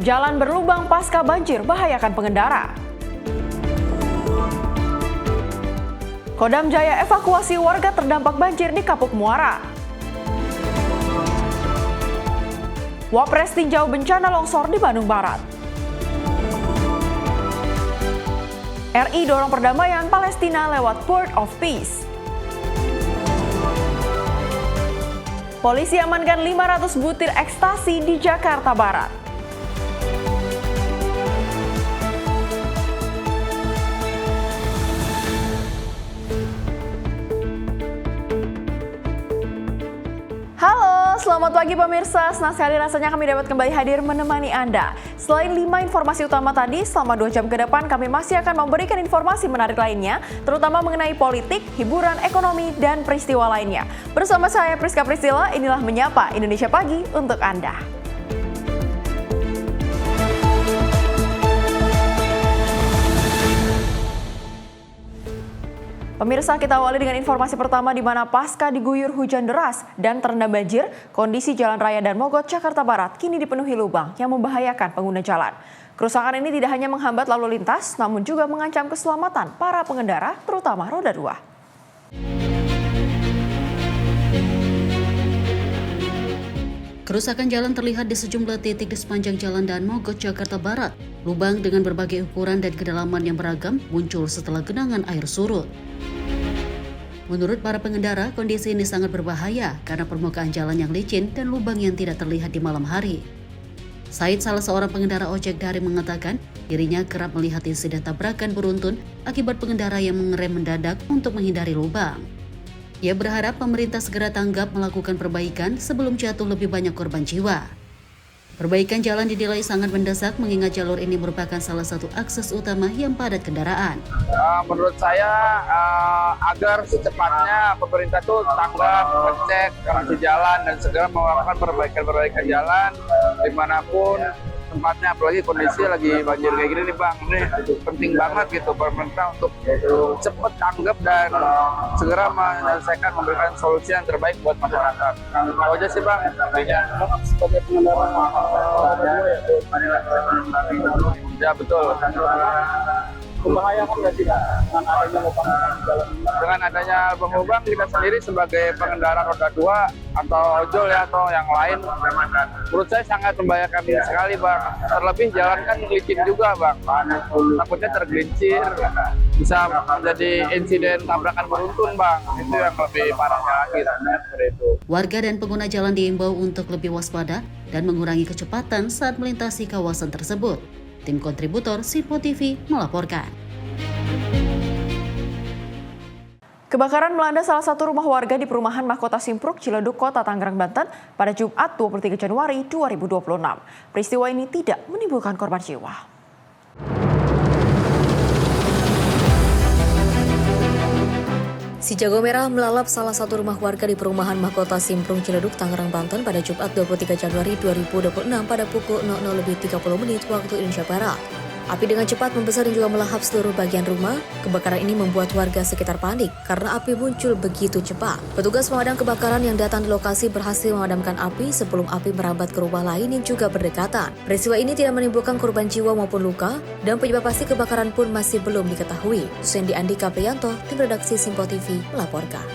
Jalan berlubang pasca banjir bahayakan pengendara. Kodam Jaya evakuasi warga terdampak banjir di Kapuk Muara. Wapres tinjau bencana longsor di Bandung Barat. RI dorong perdamaian Palestina lewat Port of Peace. Polisi amankan 500 butir ekstasi di Jakarta Barat. Halo, selamat pagi pemirsa. Senang sekali rasanya kami dapat kembali hadir menemani Anda. Selain 5 informasi utama tadi, selama 2 jam ke depan kami masih akan memberikan informasi menarik lainnya, terutama mengenai politik, hiburan, ekonomi, dan peristiwa lainnya. Bersama saya Priska Priscilla, inilah Menyapa Indonesia Pagi untuk Anda. Pemirsa, kita awali dengan informasi pertama di mana pasca diguyur hujan deras dan terendam banjir, kondisi Jalan Raya dan Mogot, Jakarta Barat kini dipenuhi lubang yang membahayakan pengguna jalan. Kerusakan ini tidak hanya menghambat lalu lintas, namun juga mengancam keselamatan para pengendara, terutama roda 2. Kerusakan jalan terlihat di sejumlah titik di sepanjang Jalan Dan Mogot, Jakarta Barat. Lubang dengan berbagai ukuran dan kedalaman yang beragam muncul setelah genangan air surut. Menurut para pengendara, kondisi ini sangat berbahaya karena permukaan jalan yang licin dan lubang yang tidak terlihat di malam hari. Said, salah seorang pengendara ojek daring, mengatakan dirinya kerap melihat insiden tabrakan beruntun akibat pengendara yang mengerem mendadak untuk menghindari lubang. Ia berharap pemerintah segera tanggap melakukan perbaikan sebelum jatuh lebih banyak korban jiwa. Perbaikan jalan dinilai sangat mendesak mengingat jalur ini merupakan salah satu akses utama yang padat kendaraan. Menurut saya agar secepatnya pemerintah tuh tanggap, mengecek kondisi jalan dan segera melakukan perbaikan jalan dimanapun tempatnya, apalagi kondisi lagi banjir kayak gini nih Bang. Ini penting banget gitu pemerintah untuk cepat tanggap dan segera menyelesaikan, memberikan solusi yang terbaik buat masyarakat. Itu aja sih Bang. Sebagai pengendara ya betul. Membahayakan nggak sih dengan adanya lubang jalan? Dengan adanya lubang, kita sendiri sebagai pengendara roda 2 atau ojol ya atau yang lain, menurut saya sangat membahayakan sekali Bang. Terlebih jalan kan licin juga Bang, takutnya tergelincir, bisa menjadi insiden tabrakan beruntun Bang. Itu yang lebih parahnya lagi seperti itu. Warga dan pengguna jalan diimbau untuk lebih waspada dan mengurangi kecepatan saat melintasi kawasan tersebut. Tim kontributor Simpo TV melaporkan. Kebakaran melanda salah satu rumah warga di perumahan Mahkota Simpruk, Ciledug, Kota Tangerang, Banten pada Jumat 23 Januari 2026. Peristiwa ini tidak menimbulkan korban jiwa. Si jago merah melalap salah satu rumah warga di perumahan Mahkota Simpruk, Ciledug, Tangerang, Banten pada Jumat 23 Januari 2026 pada pukul 00.30 waktu Indonesia Barat. Api dengan cepat membesar dan juga melahap seluruh bagian rumah. Kebakaran ini membuat warga sekitar panik karena api muncul begitu cepat. Petugas pemadam kebakaran yang datang di lokasi berhasil memadamkan api sebelum api merambat ke rumah lain yang juga berdekatan. Peristiwa ini tidak menimbulkan korban jiwa maupun luka dan penyebab pasti kebakaran pun masih belum diketahui. Susendi Andika Priyanto, tim redaksi Simpo TV melaporkan.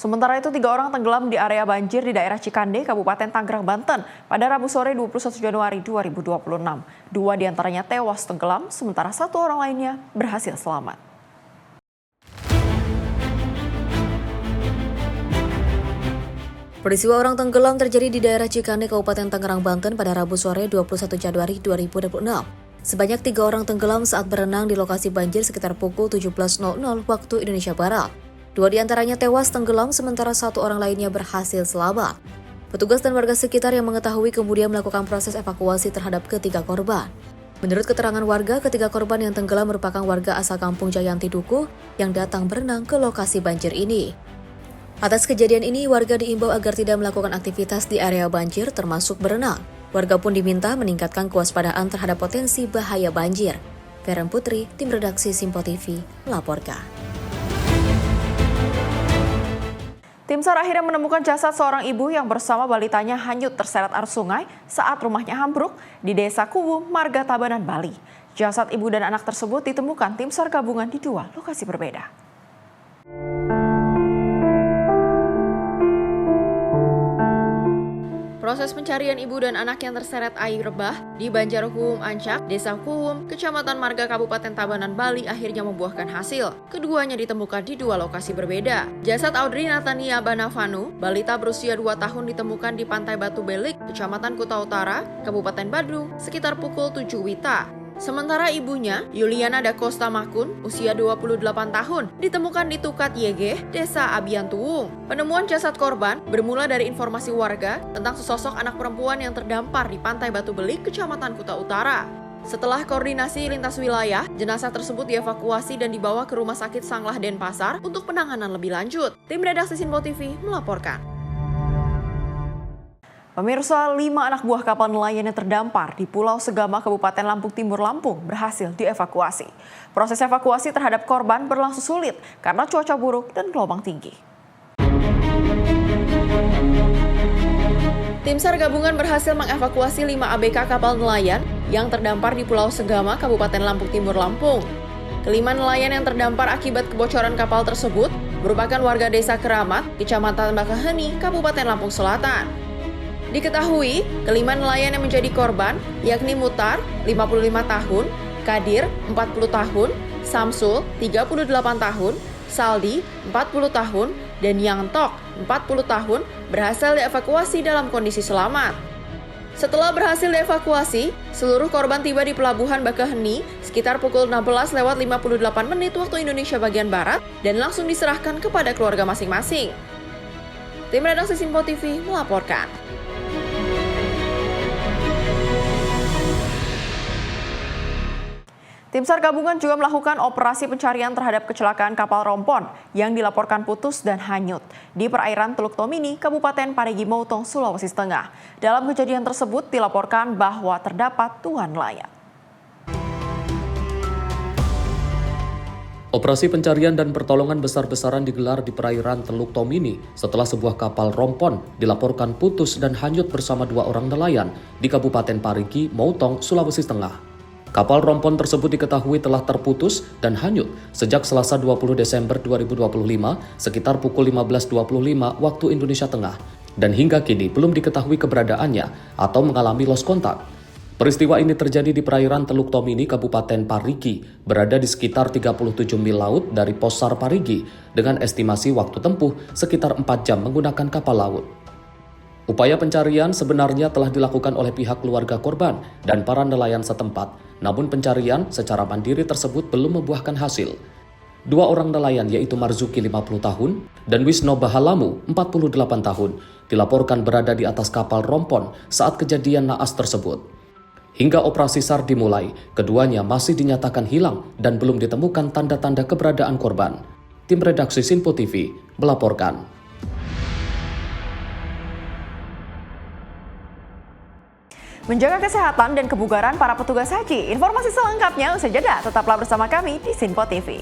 Sementara itu, 3 orang tenggelam di area banjir di daerah Cikande, Kabupaten Tangerang, Banten pada Rabu sore 21 Januari 2026. 2 diantaranya tewas tenggelam, sementara 1 orang lainnya berhasil selamat. Peristiwa orang tenggelam terjadi di daerah Cikande, Kabupaten Tangerang, Banten pada Rabu sore 21 Januari 2026. Sebanyak 3 orang tenggelam saat berenang di lokasi banjir sekitar pukul 17.00 waktu Indonesia Barat. 2 diantaranya tewas tenggelam, sementara 1 orang lainnya berhasil selamat. Petugas dan warga sekitar yang mengetahui kemudian melakukan proses evakuasi terhadap ketiga korban. Menurut keterangan warga, ketiga korban yang tenggelam merupakan warga asal Kampung Jayanti Duku yang datang berenang ke lokasi banjir ini. Atas kejadian ini, warga diimbau agar tidak melakukan aktivitas di area banjir termasuk berenang. Warga pun diminta meningkatkan kewaspadaan terhadap potensi bahaya banjir. Feren Putri, tim redaksi Simpo TV, melaporkan. Tim SAR akhirnya menemukan jasad seorang ibu yang bersama balitanya hanyut terseret arus sungai saat rumahnya ambruk di Desa Kuwu, Marga Tabanan, Bali. Jasad ibu dan anak tersebut ditemukan tim SAR gabungan di 2 lokasi berbeda. Proses pencarian ibu dan anak yang terseret air bah di Banjarhuum Ancak, Desa Kuwum, Kecamatan Marga, Kabupaten Tabanan, Bali akhirnya membuahkan hasil. Keduanya ditemukan di 2 lokasi berbeda. Jasad Audrey Natania Banavanu, balita berusia 2 tahun ditemukan di Pantai Batu Belik, Kecamatan Kuta Utara, Kabupaten Badung, sekitar pukul 7 WITA. Sementara ibunya, Yuliana Da Costa Makun, usia 28 tahun, ditemukan di Tukat Yegeh, Desa Abian Tuwung. Penemuan jasad korban bermula dari informasi warga tentang sesosok anak perempuan yang terdampar di Pantai Batu Belik, Kecamatan Kuta Utara. Setelah koordinasi lintas wilayah, jenazah tersebut dievakuasi dan dibawa ke Rumah Sakit Sanglah Denpasar untuk penanganan lebih lanjut. Tim redaksi Sinpo TV melaporkan. Pemirsa, 5 anak buah kapal nelayan yang terdampar di Pulau Segama, Kabupaten Lampung Timur, Lampung berhasil dievakuasi. Proses evakuasi terhadap korban berlangsung sulit karena cuaca buruk dan gelombang tinggi. Tim SAR gabungan berhasil mengevakuasi 5 ABK kapal nelayan yang terdampar di Pulau Segama, Kabupaten Lampung Timur, Lampung. Kelima nelayan yang terdampar akibat kebocoran kapal tersebut merupakan warga Desa Keramat, Kecamatan Bakaheni, Kabupaten Lampung Selatan. Diketahui, kelima nelayan yang menjadi korban yakni Mutar, 55 tahun, Kadir, 40 tahun, Samsul, 38 tahun, Saldi, 40 tahun, dan Yangtok, 40 tahun, berhasil dievakuasi dalam kondisi selamat. Setelah berhasil dievakuasi, seluruh korban tiba di Pelabuhan Bakaheni sekitar pukul 16:58 waktu Indonesia bagian Barat dan langsung diserahkan kepada keluarga masing-masing. Tim redaksi Sinpo TV melaporkan. Tim SAR gabungan juga melakukan operasi pencarian terhadap kecelakaan kapal rompon yang dilaporkan putus dan hanyut di perairan Teluk Tomini, Kabupaten Parigi Motong, Sulawesi Tengah. Dalam kejadian tersebut dilaporkan bahwa terdapat Tuhan nelayan. Operasi pencarian dan pertolongan besar-besaran digelar di perairan Teluk Tomini setelah sebuah kapal rompon dilaporkan putus dan hanyut bersama 2 orang nelayan di Kabupaten Parigi Motong, Sulawesi Tengah. Kapal rompon tersebut diketahui telah terputus dan hanyut sejak Selasa 20 Desember 2025 sekitar pukul 15.25 waktu Indonesia Tengah dan hingga kini belum diketahui keberadaannya atau mengalami lost kontak. Peristiwa ini terjadi di perairan Teluk Tomini, Kabupaten Parigi, berada di sekitar 37 mil laut dari Pos SAR Parigi dengan estimasi waktu tempuh sekitar 4 jam menggunakan kapal laut. Upaya pencarian sebenarnya telah dilakukan oleh pihak keluarga korban dan para nelayan setempat, namun pencarian secara mandiri tersebut belum membuahkan hasil. 2 orang nelayan yaitu Marzuki 50 tahun dan Wisno Bahalamu 48 tahun dilaporkan berada di atas kapal rompon saat kejadian naas tersebut. Hingga operasi SAR dimulai, keduanya masih dinyatakan hilang dan belum ditemukan tanda-tanda keberadaan korban. Tim redaksi Sinpo TV melaporkan. Menjaga kesehatan dan kebugaran para petugas haji. Informasi selengkapnya usai jeda. Tetaplah bersama kami di Sinpo TV.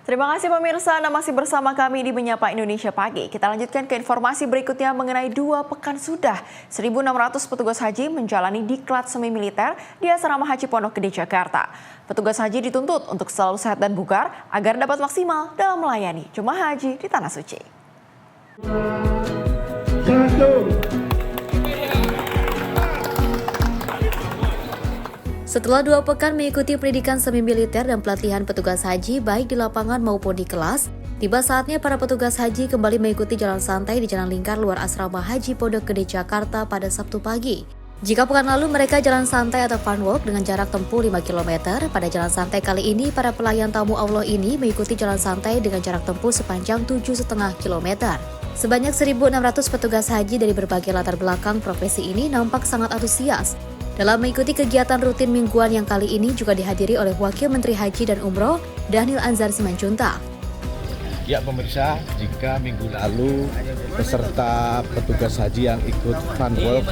Terima kasih pemirsa, Anda masih bersama kami di Menyapa Indonesia Pagi. Kita lanjutkan ke informasi berikutnya mengenai 2 pekan sudah 1.600 petugas haji menjalani diklat semi militer di Asrama Haji Pondok Gede, Jakarta. Petugas haji dituntut untuk selalu sehat dan bugar agar dapat maksimal dalam melayani jemaah haji di Tanah Suci. Setelah 2 pekan mengikuti pendidikan semi militer dan pelatihan petugas haji baik di lapangan maupun di kelas, tiba saatnya para petugas haji kembali mengikuti jalan santai di jalan lingkar luar Asrama Haji Pondok Gede, Jakarta pada Sabtu pagi. Jika pekan lalu mereka jalan santai atau fun walk dengan jarak tempuh 5 km, pada jalan santai kali ini para pelayan tamu Allah ini mengikuti jalan santai dengan jarak tempuh sepanjang 7,5 km. Sebanyak 1.600 petugas haji dari berbagai latar belakang profesi ini nampak sangat antusias dalam mengikuti kegiatan rutin mingguan yang kali ini juga dihadiri oleh Wakil Menteri Haji dan Umroh Dhanil Anzar Simanjuntak. Ya pemirsa, jika minggu lalu peserta petugas haji yang ikut Fun Walk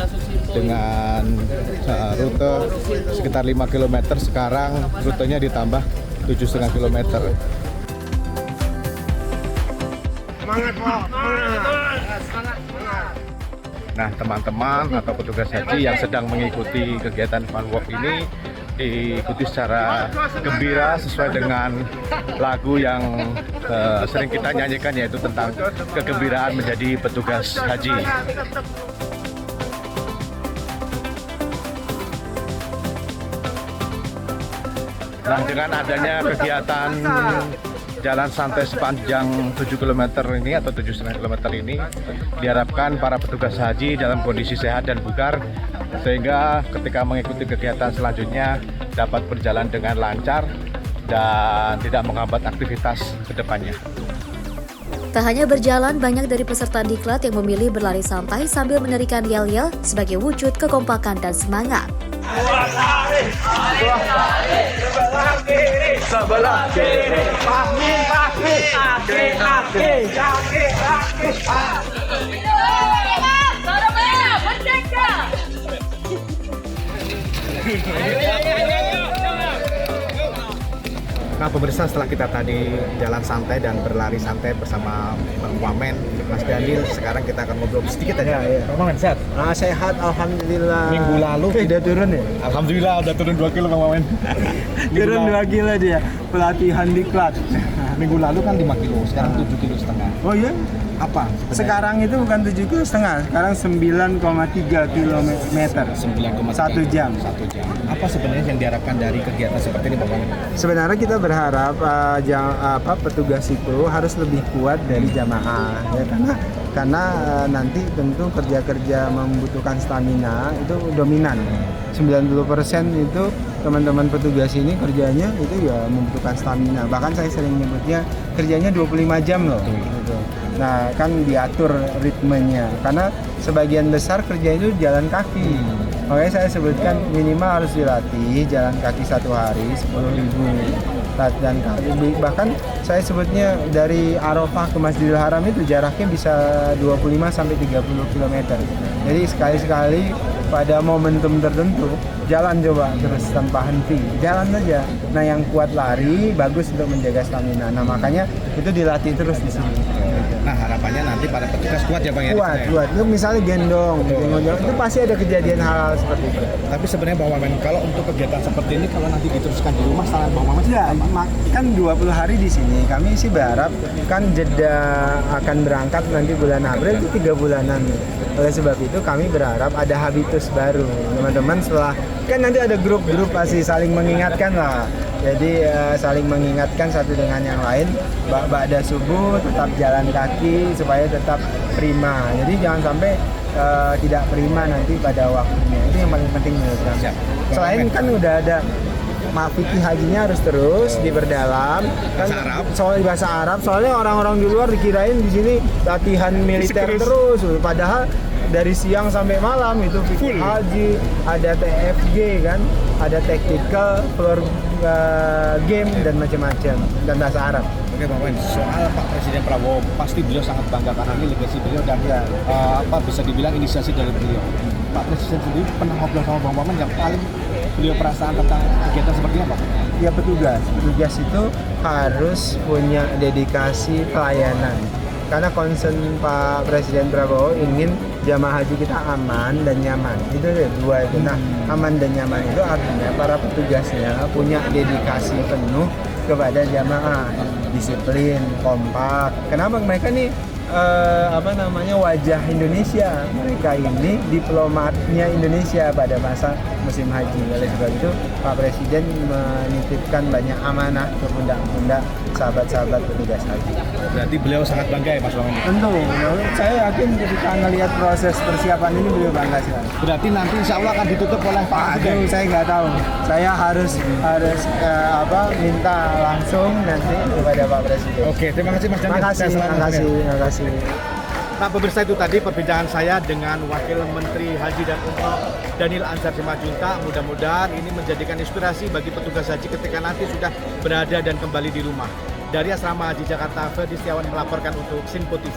dengan rute sekitar 5 km, sekarang rutenya ditambah 7,5 km. Nah, teman-teman atau petugas haji yang sedang mengikuti kegiatan Fun Walk ini diikuti secara gembira sesuai dengan lagu yang sering kita nyanyikan, yaitu tentang kegembiraan menjadi petugas haji. Nah, dengan adanya kegiatan jalan santai sepanjang 7 km ini atau 7,5 km ini, diharapkan para petugas haji dalam kondisi sehat dan bugar, sehingga ketika mengikuti kegiatan selanjutnya dapat berjalan dengan lancar dan tidak menghambat aktivitas ke depannya. Tak hanya berjalan, banyak dari peserta diklat yang memilih berlari santai sambil menerikan yel-yel sebagai wujud kekompakan dan semangat. Sebelah kiri, Nah pemirsa, setelah kita tadi jalan santai dan berlari santai bersama Bang Wamen, Mas Dhanil, sekarang kita akan ngobrol sedikit aja. Bang Wamen, sehat? Sehat, alhamdulillah. Minggu lalu udah turun ya? Alhamdulillah udah turun 2 kilo Bang Wamen. Turun 2 kilo dia, pelatihan diklat. Minggu lalu kan 5 kilo, sekarang 7,5 kilo. Oh iya? Apa? Sekarang itu bukan 7,5 kilo, sekarang 9,3 kilometer. 1 jam. 1 jam. Apa sebenarnya yang diharapkan dari kegiatan seperti ini Bang Wamen? Sebenarnya kita berharap petugas itu harus lebih kuat dari jamaah, ya, karena nanti tentu kerja membutuhkan stamina itu dominan. 90% itu teman-teman petugas ini kerjanya itu ya membutuhkan stamina. Bahkan saya sering nyebutnya kerjanya 25 jam loh. Gitu. Nah kan diatur ritmenya, karena sebagian besar kerja itu jalan kaki. Makanya saya sebutkan minimal harus dilatih jalan kaki 1 hari 10.000 latihan kaki. Bahkan saya sebutnya dari Arafah ke Masjidil Haram itu jaraknya bisa 25-30 km. Jadi sekali-sekali pada momentum tertentu jalan coba terus tanpa henti, jalan aja. Nah yang kuat lari bagus untuk menjaga stamina. Nah makanya itu dilatih terus di sini. Nah harapannya nanti para petugas kuat ya Bang ya? Kuat. Itu misalnya gendong, itu pasti ada kejadian hal-hal seperti itu. Tapi sebenarnya Bang Wamen, kalau untuk kegiatan seperti ini kalau nanti diteruskan di rumah, saran Bang Wamen? Ya, kan 20 hari di sini. Kami sih berharap kan jeda akan berangkat nanti bulan April itu 3 bulanan. Oleh sebab itu kami berharap ada habitus baru. Teman-teman setelah kan nanti ada grup-grup pasti saling mengingatkan lah. Jadi saling mengingatkan satu dengan yang lain. Ba'da subuh tetap jalan kaki supaya tetap prima. Jadi jangan sampai tidak prima nanti pada waktunya. Itu yang paling penting menurut kami. Selain kan udah ada fikih hajinya harus terus diperdalam kan, soal bahasa Arab. Soalnya orang-orang di luar dikirain di sini latihan militer terus, padahal dari siang sampai malam itu fikih haji, ada TFG kan, ada tactical, floor game dan macam-macam, dan bahasa Arab. Oke Bang Wamen, soal Pak Presiden Prabowo, pasti beliau sangat bangga karena ini legasi beliau dan bisa dibilang inisiasi dari beliau. Pak Presiden sendiri pernah ngobrol sama Bang Wamen yang paling beliau perasaan tentang kegiatan seperti apa? Ya petugas itu harus punya dedikasi pelayanan. Karena concern Pak Presiden Prabowo ingin jamaah haji kita aman dan nyaman. Itu ada 2 itu. Nah, aman dan nyaman itu artinya para petugasnya punya dedikasi penuh kepada jamaah, disiplin, kompak. Kenapa mereka nih wajah Indonesia, mereka ini diplomatnya Indonesia pada masa musim haji. Oleh sebab itu Pak Presiden menitipkan banyak amanah ke pundak-pundak sahabat-sahabat petugas haji. Berarti beliau sangat bangga ya Mas Wamen? Tentu, saya yakin ketika melihat proses persiapan ini beliau bangga sekali. Berarti nanti insya Allah akan ditutup oleh Pak Presiden? Saya nggak tahu. Saya harus minta langsung nanti kepada Pak Presiden. Oke, terima kasih Mas Dhanil. Terima kasih. Nah, pemirsa, itu tadi perbincangan saya dengan Wakil Menteri Haji dan Umroh Daniel Anzar Simanjuntak. Mudah-mudahan ini menjadikan inspirasi bagi petugas haji ketika nanti sudah berada dan kembali di rumah. Dari Asrama Haji Jakarta, Ferdi Setiawan melaporkan untuk Sinpo TV.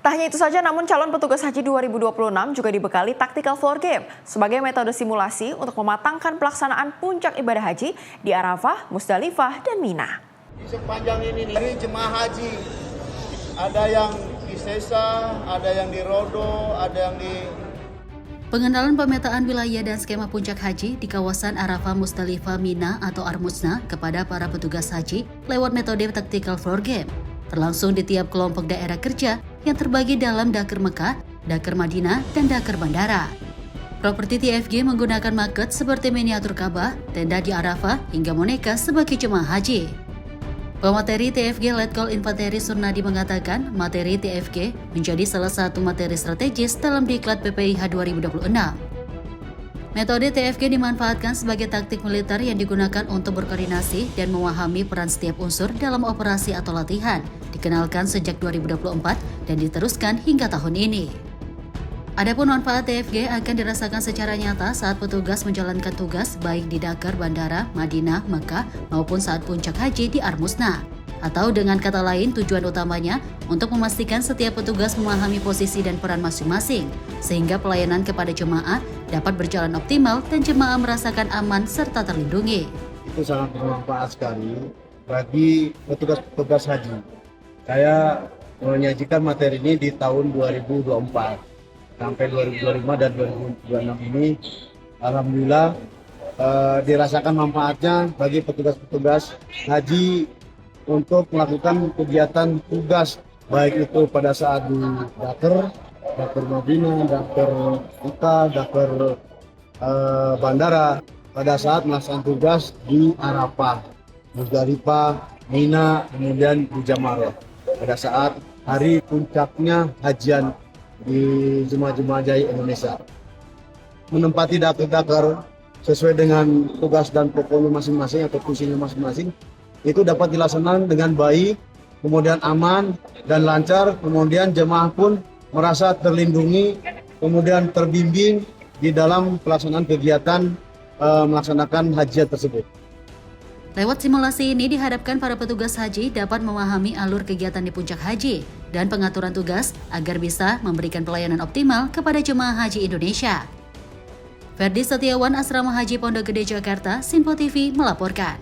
Tak hanya itu saja, namun calon petugas haji 2026 juga dibekali tactical floor game sebagai metode simulasi untuk mematangkan pelaksanaan puncak ibadah haji di Arafah, Musdalifah, dan Mina. Di sepanjang ini dari jemaah haji, ada yang di Sesa, ada yang di Rodo, ada yang di... Pengenalan pemetaan wilayah dan skema puncak haji di kawasan Arafah, Musdalifah, Mina atau Armusna kepada para petugas haji lewat metode tactical floor game terlangsung di tiap kelompok daerah kerja yang terbagi dalam Dakar Mekah, Dakar Madinah, dan Dakar Bandara. Properti TFG menggunakan market seperti miniatur Ka'bah, tenda di Arafah, hingga boneka sebagai jemaah haji. Pemateri TFG Letkol Infanteri Surnadi mengatakan materi TFG menjadi salah satu materi strategis dalam Diklat PPIH 2026. Metode TFG dimanfaatkan sebagai taktik militer yang digunakan untuk berkoordinasi dan memahami peran setiap unsur dalam operasi atau latihan, dikenalkan sejak 2024 dan diteruskan hingga tahun ini. Adapun manfaat TFG akan dirasakan secara nyata saat petugas menjalankan tugas baik di Dakar, Bandara, Madinah, Mekah maupun saat puncak haji di Armusna. Atau dengan kata lain, tujuan utamanya untuk memastikan setiap petugas memahami posisi dan peran masing-masing, sehingga pelayanan kepada jemaah dapat berjalan optimal dan jemaah merasakan aman serta terlindungi. Itu sangat bermanfaat sekali bagi petugas haji. Saya menyajikan materi ini di tahun 2024 sampai 2025 dan 2026 ini, alhamdulillah dirasakan manfaatnya bagi petugas-petugas haji untuk melakukan kegiatan tugas, baik itu pada saat di Dakar Madinah, Dakar Mekah, Dakar Bandara, pada saat melaksanakan tugas di Arafah, Musdalifah, Mina, kemudian di Jamarah pada saat hari puncaknya hajian di jemaah-jemaah haji Indonesia. Menempati Dakar sesuai dengan tugas dan pokoknya masing-masing atau fungsinya masing-masing, itu dapat dilaksanakan dengan baik, kemudian aman dan lancar, kemudian jemaah pun merasa terlindungi, kemudian terbimbing di dalam pelaksanaan kegiatan melaksanakan haji tersebut. Lewat simulasi ini diharapkan para petugas haji dapat memahami alur kegiatan di puncak haji dan pengaturan tugas agar bisa memberikan pelayanan optimal kepada jemaah haji Indonesia. Ferdi Setiawan, Asrama Haji Pondok Gede, Jakarta, Sinpo TV melaporkan.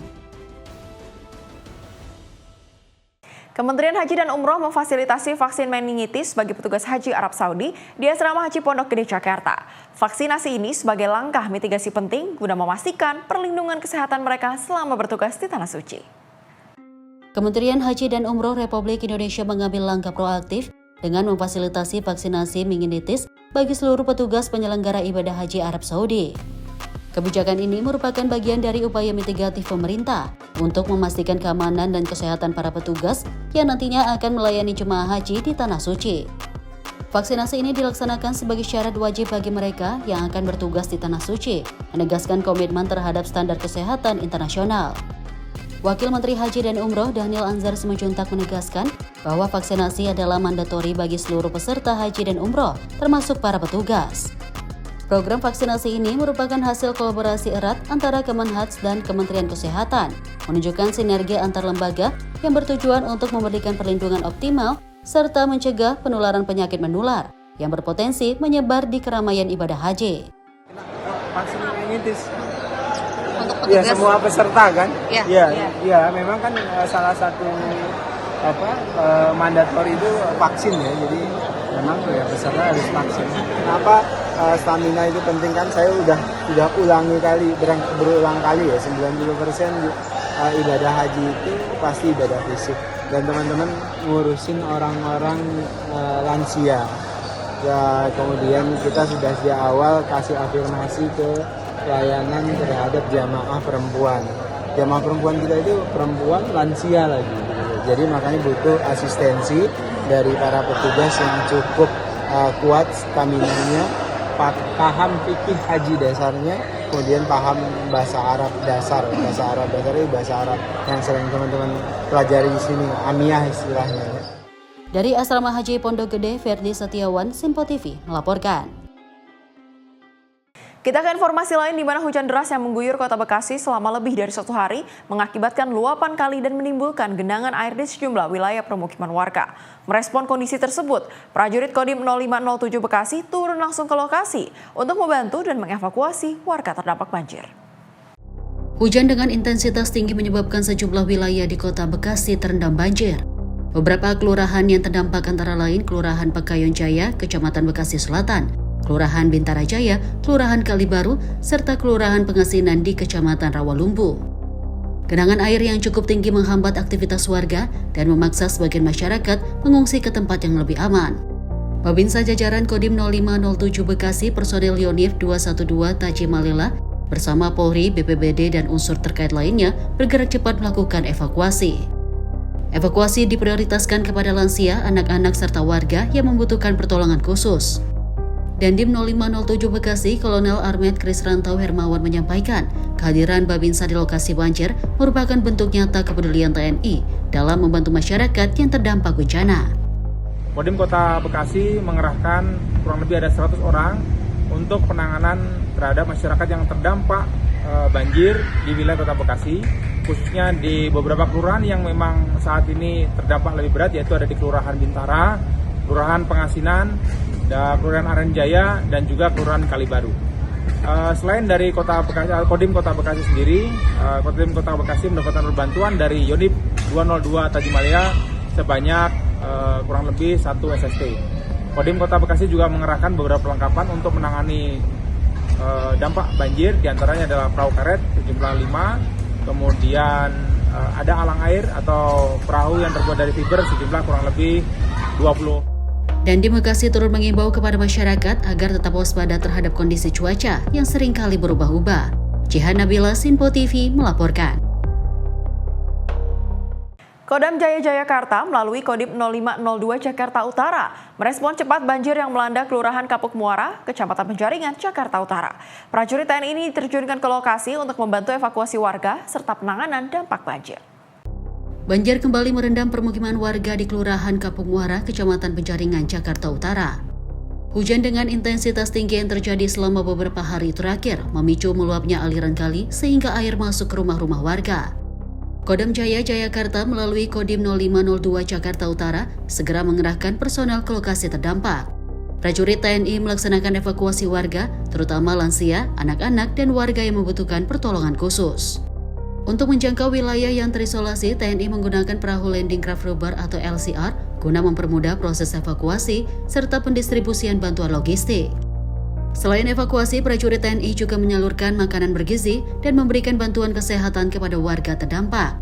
Kementerian Haji dan Umroh memfasilitasi vaksin meningitis bagi petugas haji Arab Saudi di Asrama Haji Pondok Gede, Jakarta. Vaksinasi ini sebagai langkah mitigasi penting guna memastikan perlindungan kesehatan mereka selama bertugas di Tanah Suci. Kementerian Haji dan Umroh Republik Indonesia mengambil langkah proaktif dengan memfasilitasi vaksinasi meningitis bagi seluruh petugas penyelenggara ibadah haji Arab Saudi. Kebijakan ini merupakan bagian dari upaya mitigatif pemerintah untuk memastikan keamanan dan kesehatan para petugas yang nantinya akan melayani jemaah haji di Tanah Suci. Vaksinasi ini dilaksanakan sebagai syarat wajib bagi mereka yang akan bertugas di Tanah Suci, menegaskan komitmen terhadap standar kesehatan internasional. Wakil Menteri Haji dan Umroh Daniel Anzar Simanjuntak menegaskan bahwa vaksinasi adalah mandatori bagi seluruh peserta haji dan umroh, termasuk para petugas. Program vaksinasi ini merupakan hasil kolaborasi erat antara Kemenhaj dan Kementerian Kesehatan, menunjukkan sinergi antar lembaga yang bertujuan untuk memberikan perlindungan optimal serta mencegah penularan penyakit menular yang berpotensi menyebar di keramaian ibadah haji. Vaksin meningitis ya semua peserta kan? Ya, memang kan salah satu mandatori itu vaksin ya, jadi memang ya peserta harus vaksin. Kenapa stamina itu penting kan? Saya udah berulang kali ya, 90% ibadah haji itu pasti ibadah fisik, dan teman-teman ngurusin orang-orang lansia ya. Kemudian kita sudah sejak awal kasih afirmasi ke pelayanan terhadap jamaah perempuan. Jamaah perempuan kita itu perempuan lansia lagi. Jadi makanya butuh asistensi dari para petugas yang cukup kuat stamina-nya paham fikih haji dasarnya, kemudian paham bahasa Arab dasar. Bahasa Arab dasar itu bahasa Arab yang sering teman-teman pelajari di sini, amiyah istilahnya. Dari Asrama Haji Pondok Gede, Ferdi Setiawan, Simpo TV melaporkan. Kita ke informasi lain di mana hujan deras yang mengguyur kota Bekasi selama lebih dari 1 hari mengakibatkan luapan kali dan menimbulkan genangan air di sejumlah wilayah permukiman warga. Merespon kondisi tersebut, prajurit Kodim 0507 Bekasi turun langsung ke lokasi untuk membantu dan mengevakuasi warga terdampak banjir. Hujan dengan intensitas tinggi menyebabkan sejumlah wilayah di kota Bekasi terendam banjir. Beberapa kelurahan yang terdampak antara lain Kelurahan Pekayon Jaya, Kecamatan Bekasi Selatan, Kelurahan Bintara Jaya, Kelurahan Kalibaru, serta Kelurahan Pengasinan di Kecamatan Rawalumbu. Genangan air yang cukup tinggi menghambat aktivitas warga dan memaksa sebagian masyarakat mengungsi ke tempat yang lebih aman. Babinsa jajaran Kodim 0507 Bekasi personel Yonif 212 Tajimalela bersama Polri, BPBD, dan unsur terkait lainnya bergerak cepat melakukan evakuasi. Evakuasi diprioritaskan kepada lansia, anak-anak, serta warga yang membutuhkan pertolongan khusus. Dandim 0507 Bekasi, Kolonel Armet Kris Rantau Hermawan menyampaikan, kehadiran Babinsa di lokasi banjir merupakan bentuk nyata kepedulian TNI dalam membantu masyarakat yang terdampak bencana. Kodim Kota Bekasi mengerahkan kurang lebih ada 100 orang untuk penanganan terhadap masyarakat yang terdampak banjir di wilayah Kota Bekasi, khususnya di beberapa kelurahan yang memang saat ini terdampak lebih berat, yaitu ada di Kelurahan Bintara, Kelurahan Pengasinan, Kelurahan Aranjaya, dan juga Kelurahan Kalibaru. Selain dari Kodim Kota Bekasi sendiri, Kodim Kota Bekasi mendapatkan bantuan dari Yonif 202 Tajimalela sebanyak kurang lebih 1 SST. Kodim Kota Bekasi juga mengerahkan beberapa perlengkapan untuk menangani dampak banjir, diantaranya adalah perahu karet sejumlah 5, kemudian ada alang air atau perahu yang terbuat dari fiber sejumlah kurang lebih 20. Dan di Bekasi turut mengimbau kepada masyarakat agar tetap waspada terhadap kondisi cuaca yang seringkali berubah-ubah. Jihan Nabila, Simpo TV melaporkan. Kodam Jaya Jayakarta melalui Kodim 0502 Jakarta Utara merespon cepat banjir yang melanda Kelurahan Kapuk Muara, Kecamatan Penjaringan, Jakarta Utara. Prajurit TNI ini diterjunkan ke lokasi untuk membantu evakuasi warga serta penanganan dampak banjir. Banjir kembali merendam permukiman warga di Kelurahan Kapuk Muara, Kecamatan Penjaringan, Jakarta Utara. Hujan dengan intensitas tinggi yang terjadi selama beberapa hari terakhir memicu meluapnya aliran kali sehingga air masuk ke rumah-rumah warga. Kodam Jaya Jayakarta melalui Kodim 0502 Jakarta Utara segera mengerahkan personel ke lokasi terdampak. Prajurit TNI melaksanakan evakuasi warga, terutama lansia, anak-anak, dan warga yang membutuhkan pertolongan khusus. Untuk menjangkau wilayah yang terisolasi, TNI menggunakan perahu landing craft rubber atau LCR guna mempermudah proses evakuasi serta pendistribusian bantuan logistik. Selain evakuasi, prajurit TNI juga menyalurkan makanan bergizi dan memberikan bantuan kesehatan kepada warga terdampak.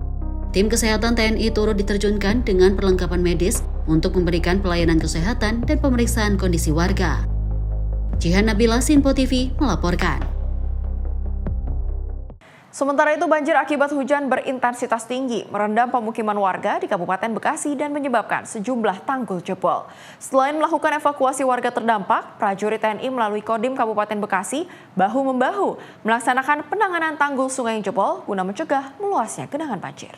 Tim kesehatan TNI turut diterjunkan dengan perlengkapan medis untuk memberikan pelayanan kesehatan dan pemeriksaan kondisi warga. Jihan Nabila, Simpo TV melaporkan. Sementara itu banjir akibat hujan berintensitas tinggi merendam pemukiman warga di Kabupaten Bekasi dan menyebabkan sejumlah tanggul jebol. Selain melakukan evakuasi warga terdampak, prajurit TNI melalui Kodim Kabupaten Bekasi bahu-membahu melaksanakan penanganan tanggul sungai yang jebol guna mencegah meluasnya genangan banjir.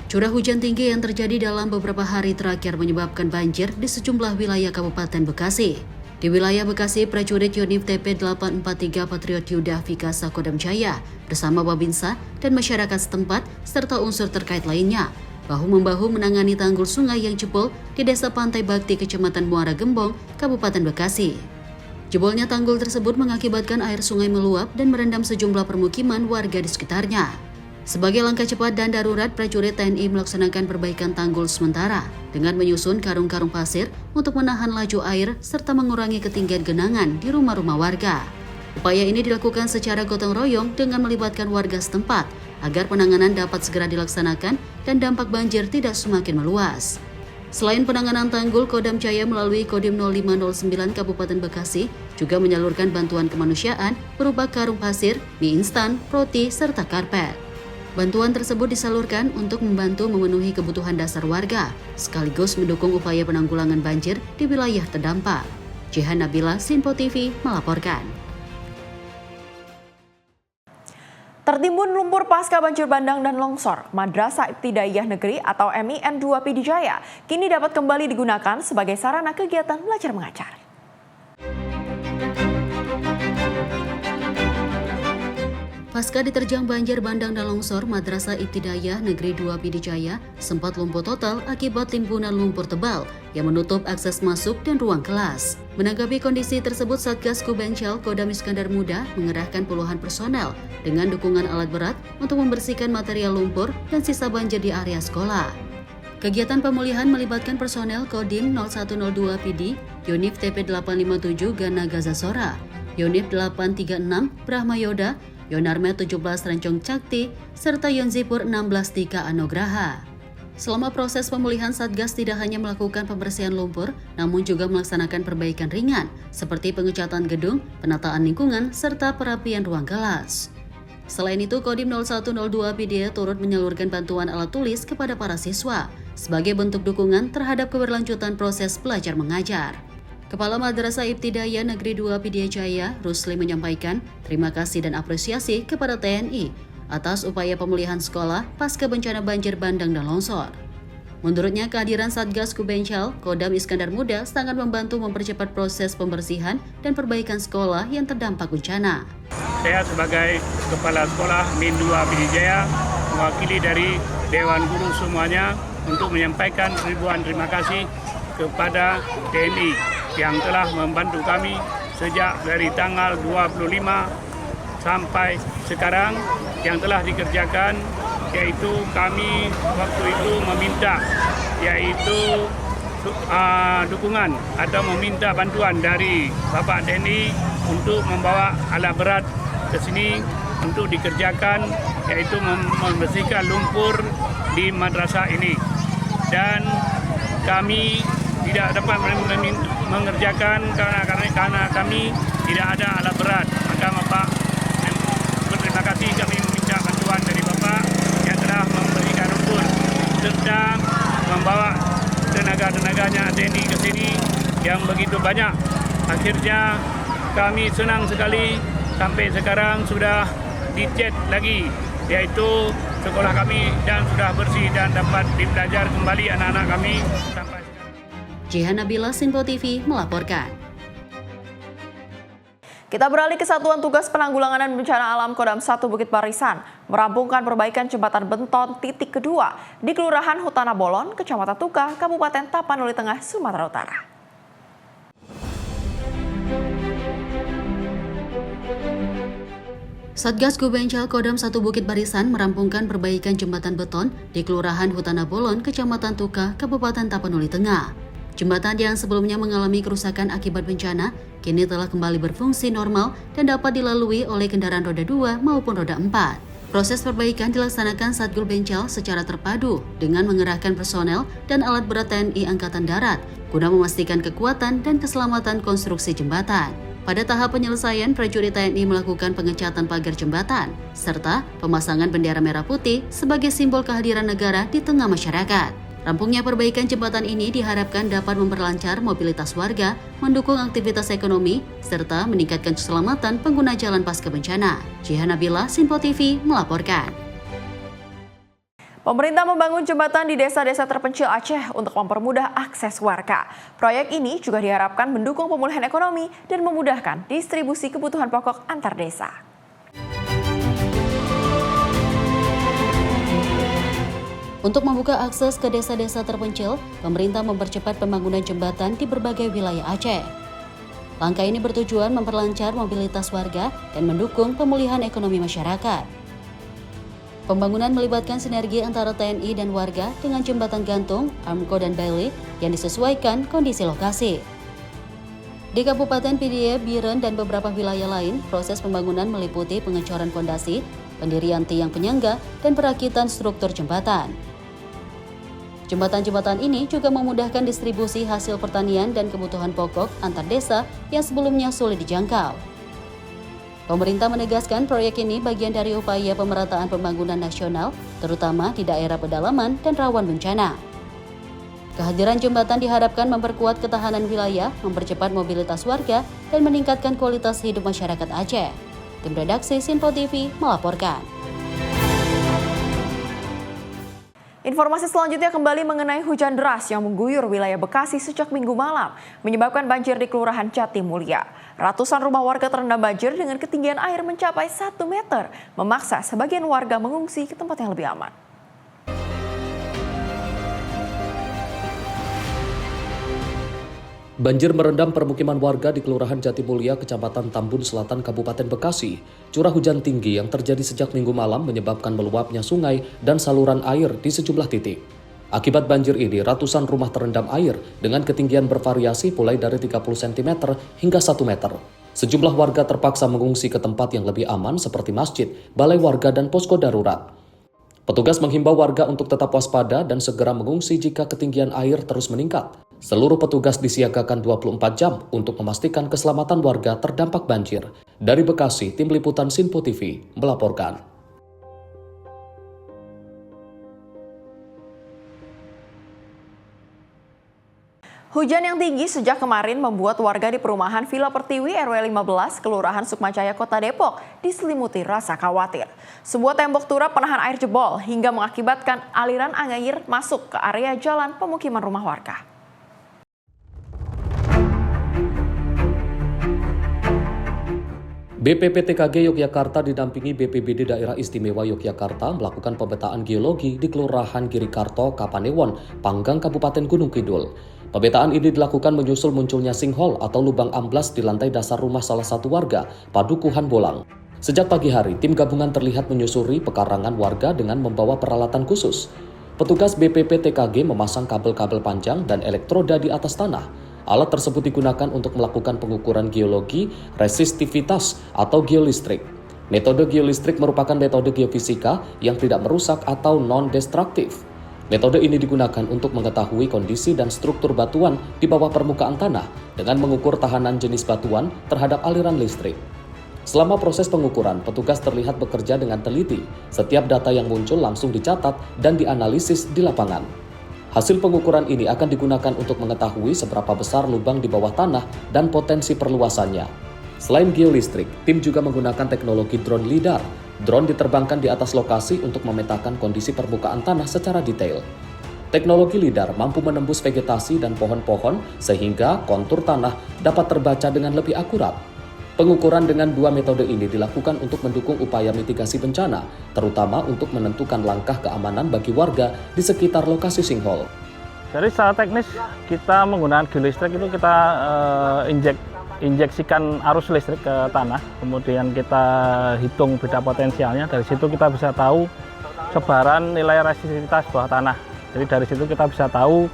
Curah hujan tinggi yang terjadi dalam beberapa hari terakhir menyebabkan banjir di sejumlah wilayah Kabupaten Bekasi. Di wilayah Bekasi, prajurit Yonif TP 843 Patriot Yuda Vikasa Kodam Jaya bersama Babinsa dan masyarakat setempat serta unsur terkait lainnya bahu-membahu menangani tanggul sungai yang jebol di Desa Pantai Bakti, Kecamatan Muara Gembong, Kabupaten Bekasi. Jebolnya tanggul tersebut mengakibatkan air sungai meluap dan merendam sejumlah permukiman warga di sekitarnya. Sebagai langkah cepat dan darurat, prajurit TNI melaksanakan perbaikan tanggul sementara dengan menyusun karung-karung pasir untuk menahan laju air serta mengurangi ketinggian genangan di rumah-rumah warga. Upaya ini dilakukan secara gotong royong dengan melibatkan warga setempat agar penanganan dapat segera dilaksanakan dan dampak banjir tidak semakin meluas. Selain penanganan tanggul, Kodam Jaya melalui Kodim 0509 Kabupaten Bekasi juga menyalurkan bantuan kemanusiaan berupa karung pasir, mie instan, roti, serta karpet. Bantuan tersebut disalurkan untuk membantu memenuhi kebutuhan dasar warga, sekaligus mendukung upaya penanggulangan banjir di wilayah terdampak. Jihan Nabila, Sinpo TV, melaporkan. Tertimbun lumpur pasca banjir bandang dan longsor, Madrasah Ibtidaiyah Negeri atau MIN 2 Pidijaya kini dapat kembali digunakan sebagai sarana kegiatan belajar mengajar. Pasca diterjang banjir bandang dan longsor, Madrasah Ibtidaiyah Negeri 2 Pidijaya sempat lumpuh total akibat timbunan lumpur tebal yang menutup akses masuk dan ruang kelas. Menanggapi kondisi tersebut, Satgas Kubencel Kodam Iskandar Muda mengerahkan puluhan personel dengan dukungan alat berat untuk membersihkan material lumpur dan sisa banjir di area sekolah. Kegiatan pemulihan melibatkan personel Kodim 0102 PD, Yonif TP 857 Gana Gazasora, Yonif 836 Brahma Yoda, Yonarmet 17 Rencong Cakti, serta Yonzipur 16 Tika Anugraha. Selama proses pemulihan, Satgas tidak hanya melakukan pembersihan lumpur, namun juga melaksanakan perbaikan ringan, seperti pengecatan gedung, penataan lingkungan, serta perapian ruang kelas. Selain itu, Kodim 0102 PD turut menyalurkan bantuan alat tulis kepada para siswa, sebagai bentuk dukungan terhadap keberlanjutan proses belajar mengajar. Kepala Madrasah Ibtidaiyah Negeri 2 Pidijaya, Rusli, menyampaikan terima kasih dan apresiasi kepada TNI atas upaya pemulihan sekolah pasca bencana banjir bandang dan longsor. Menurutnya, kehadiran Satgas Kubencel Kodam Iskandar Muda sangat membantu mempercepat proses pembersihan dan perbaikan sekolah yang terdampak bencana. Saya sebagai Kepala Sekolah MIN 2 Pidijaya mewakili dari Dewan Guru semuanya untuk menyampaikan ribuan terima kasih kepada TNI yang telah membantu kami sejak dari tanggal 25 sampai sekarang yang telah dikerjakan, yaitu kami waktu itu meminta dukungan atau meminta bantuan dari Bapak TNI untuk membawa alat berat ke sini untuk dikerjakan, yaitu membersihkan lumpur di madrasah ini. Dan kami tidak dapat mengerjakan karena kami tidak ada alat berat. Maka Bapak berterima kasih, kami meminta bantuan dari Bapak yang telah memberikan lumpur serta membawa tenaga-tenaganya TNI ke sini yang begitu banyak. Akhirnya kami senang sekali sampai sekarang sudah dicat lagi, yaitu sekolah kami dan sudah bersih dan dapat dibelajar kembali anak-anak kami sampai. Jihan Nabila, Sinpo TV, melaporkan. Kita beralih ke Satuan Tugas Penanggulangan Bencana Alam Kodam 1 Bukit Barisan merampungkan perbaikan jembatan Benton titik kedua di Kelurahan Hutana Bolon, Kecamatan Tuka, Kabupaten Tapanuli Tengah, Sumatera Utara. Satgas Kubencel Kodam 1 Bukit Barisan merampungkan perbaikan jembatan beton di Kelurahan Hutana Bolon, Kecamatan Tuka, Kabupaten Tapanuli Tengah. Jembatan yang sebelumnya mengalami kerusakan akibat bencana, kini telah kembali berfungsi normal dan dapat dilalui oleh kendaraan roda 2 maupun roda 4. Proses perbaikan dilaksanakan Satgul Bencel secara terpadu dengan mengerahkan personel dan alat berat TNI Angkatan Darat guna memastikan kekuatan dan keselamatan konstruksi jembatan. Pada tahap penyelesaian, prajurit TNI melakukan pengecatan pagar jembatan, serta pemasangan bendera merah putih sebagai simbol kehadiran negara di tengah masyarakat. Rampungnya perbaikan jembatan ini diharapkan dapat memperlancar mobilitas warga, mendukung aktivitas ekonomi, serta meningkatkan keselamatan pengguna jalan pasca bencana. Jihan Nabila, Sinpo TV, melaporkan. Pemerintah membangun jembatan di desa-desa terpencil Aceh untuk mempermudah akses warga. Proyek ini juga diharapkan mendukung pemulihan ekonomi dan memudahkan distribusi kebutuhan pokok antar desa. Untuk membuka akses ke desa-desa terpencil, pemerintah mempercepat pembangunan jembatan di berbagai wilayah Aceh. Langkah ini bertujuan memperlancar mobilitas warga dan mendukung pemulihan ekonomi masyarakat. Pembangunan melibatkan sinergi antara TNI dan warga dengan jembatan gantung, Armco dan Bailey yang disesuaikan kondisi lokasi. Di Kabupaten Pidijaya, Biren, dan beberapa wilayah lain, proses pembangunan meliputi pengecoran fondasi, pendirian tiang penyangga, dan perakitan struktur jembatan. Jembatan-jembatan ini juga memudahkan distribusi hasil pertanian dan kebutuhan pokok antar desa yang sebelumnya sulit dijangkau. Pemerintah menegaskan proyek ini bagian dari upaya pemerataan pembangunan nasional, terutama di daerah pedalaman dan rawan bencana. Kehadiran jembatan diharapkan memperkuat ketahanan wilayah, mempercepat mobilitas warga, dan meningkatkan kualitas hidup masyarakat Aceh. Tim redaksi Sinpo TV melaporkan. Informasi selanjutnya kembali mengenai hujan deras yang mengguyur wilayah Bekasi sejak Minggu malam, menyebabkan banjir di Kelurahan Jatimulya. Ratusan rumah warga terendam banjir dengan ketinggian air mencapai 1 meter, memaksa sebagian warga mengungsi ke tempat yang lebih aman. Banjir merendam permukiman warga di Kelurahan Jatimulya, Kecamatan Tambun Selatan, Kabupaten Bekasi. Curah hujan tinggi yang terjadi sejak Minggu malam menyebabkan meluapnya sungai dan saluran air di sejumlah titik. Akibat banjir ini, ratusan rumah terendam air dengan ketinggian bervariasi mulai dari 30 cm hingga 1 meter. Sejumlah warga terpaksa mengungsi ke tempat yang lebih aman seperti masjid, balai warga, dan posko darurat. Petugas menghimbau warga untuk tetap waspada dan segera mengungsi jika ketinggian air terus meningkat. Seluruh petugas disiagakan 24 jam untuk memastikan keselamatan warga terdampak banjir. Dari Bekasi, Tim Liputan Sinpo TV melaporkan. Hujan yang tinggi sejak kemarin membuat warga di perumahan Villa Pertiwi RW 15, Kelurahan Sukmajaya, Kota Depok diselimuti rasa khawatir. Sebuah tembok turap penahan air jebol hingga mengakibatkan aliran air masuk ke area jalan pemukiman rumah warga. BPPTKG Yogyakarta didampingi BPBD Daerah Istimewa Yogyakarta melakukan pemetaan geologi di Kelurahan Girikarto, Kapanewon, Panggang, Kabupaten Gunung Kidul. Pemetaan ini dilakukan menyusul munculnya sinkhole atau lubang amblas di lantai dasar rumah salah satu warga, Padukuhan Bolang. Sejak pagi hari, tim gabungan terlihat menyusuri pekarangan warga dengan membawa peralatan khusus. Petugas BPPTKG memasang kabel-kabel panjang dan elektroda di atas tanah. Alat tersebut digunakan untuk melakukan pengukuran geologi resistivitas atau geolistrik. Metode geolistrik merupakan metode geofisika yang tidak merusak atau non-destruktif. Metode ini digunakan untuk mengetahui kondisi dan struktur batuan di bawah permukaan tanah dengan mengukur tahanan jenis batuan terhadap aliran listrik. Selama proses pengukuran, petugas terlihat bekerja dengan teliti. Setiap data yang muncul langsung dicatat dan dianalisis di lapangan. Hasil pengukuran ini akan digunakan untuk mengetahui seberapa besar lubang di bawah tanah dan potensi perluasannya. Selain geolistrik, tim juga menggunakan teknologi drone LIDAR. Drone diterbangkan di atas lokasi untuk memetakan kondisi permukaan tanah secara detail. Teknologi LIDAR mampu menembus vegetasi dan pohon-pohon sehingga kontur tanah dapat terbaca dengan lebih akurat. Pengukuran dengan dua metode ini dilakukan untuk mendukung upaya mitigasi bencana, terutama untuk menentukan langkah keamanan bagi warga di sekitar lokasi sinkhole. Jadi secara teknis kita menggunakan geolistrik itu kita injeksikan arus listrik ke tanah, kemudian kita hitung beda potensialnya. Dari situ kita bisa tahu sebaran nilai resistivitas bawah tanah. Jadi dari situ kita bisa tahu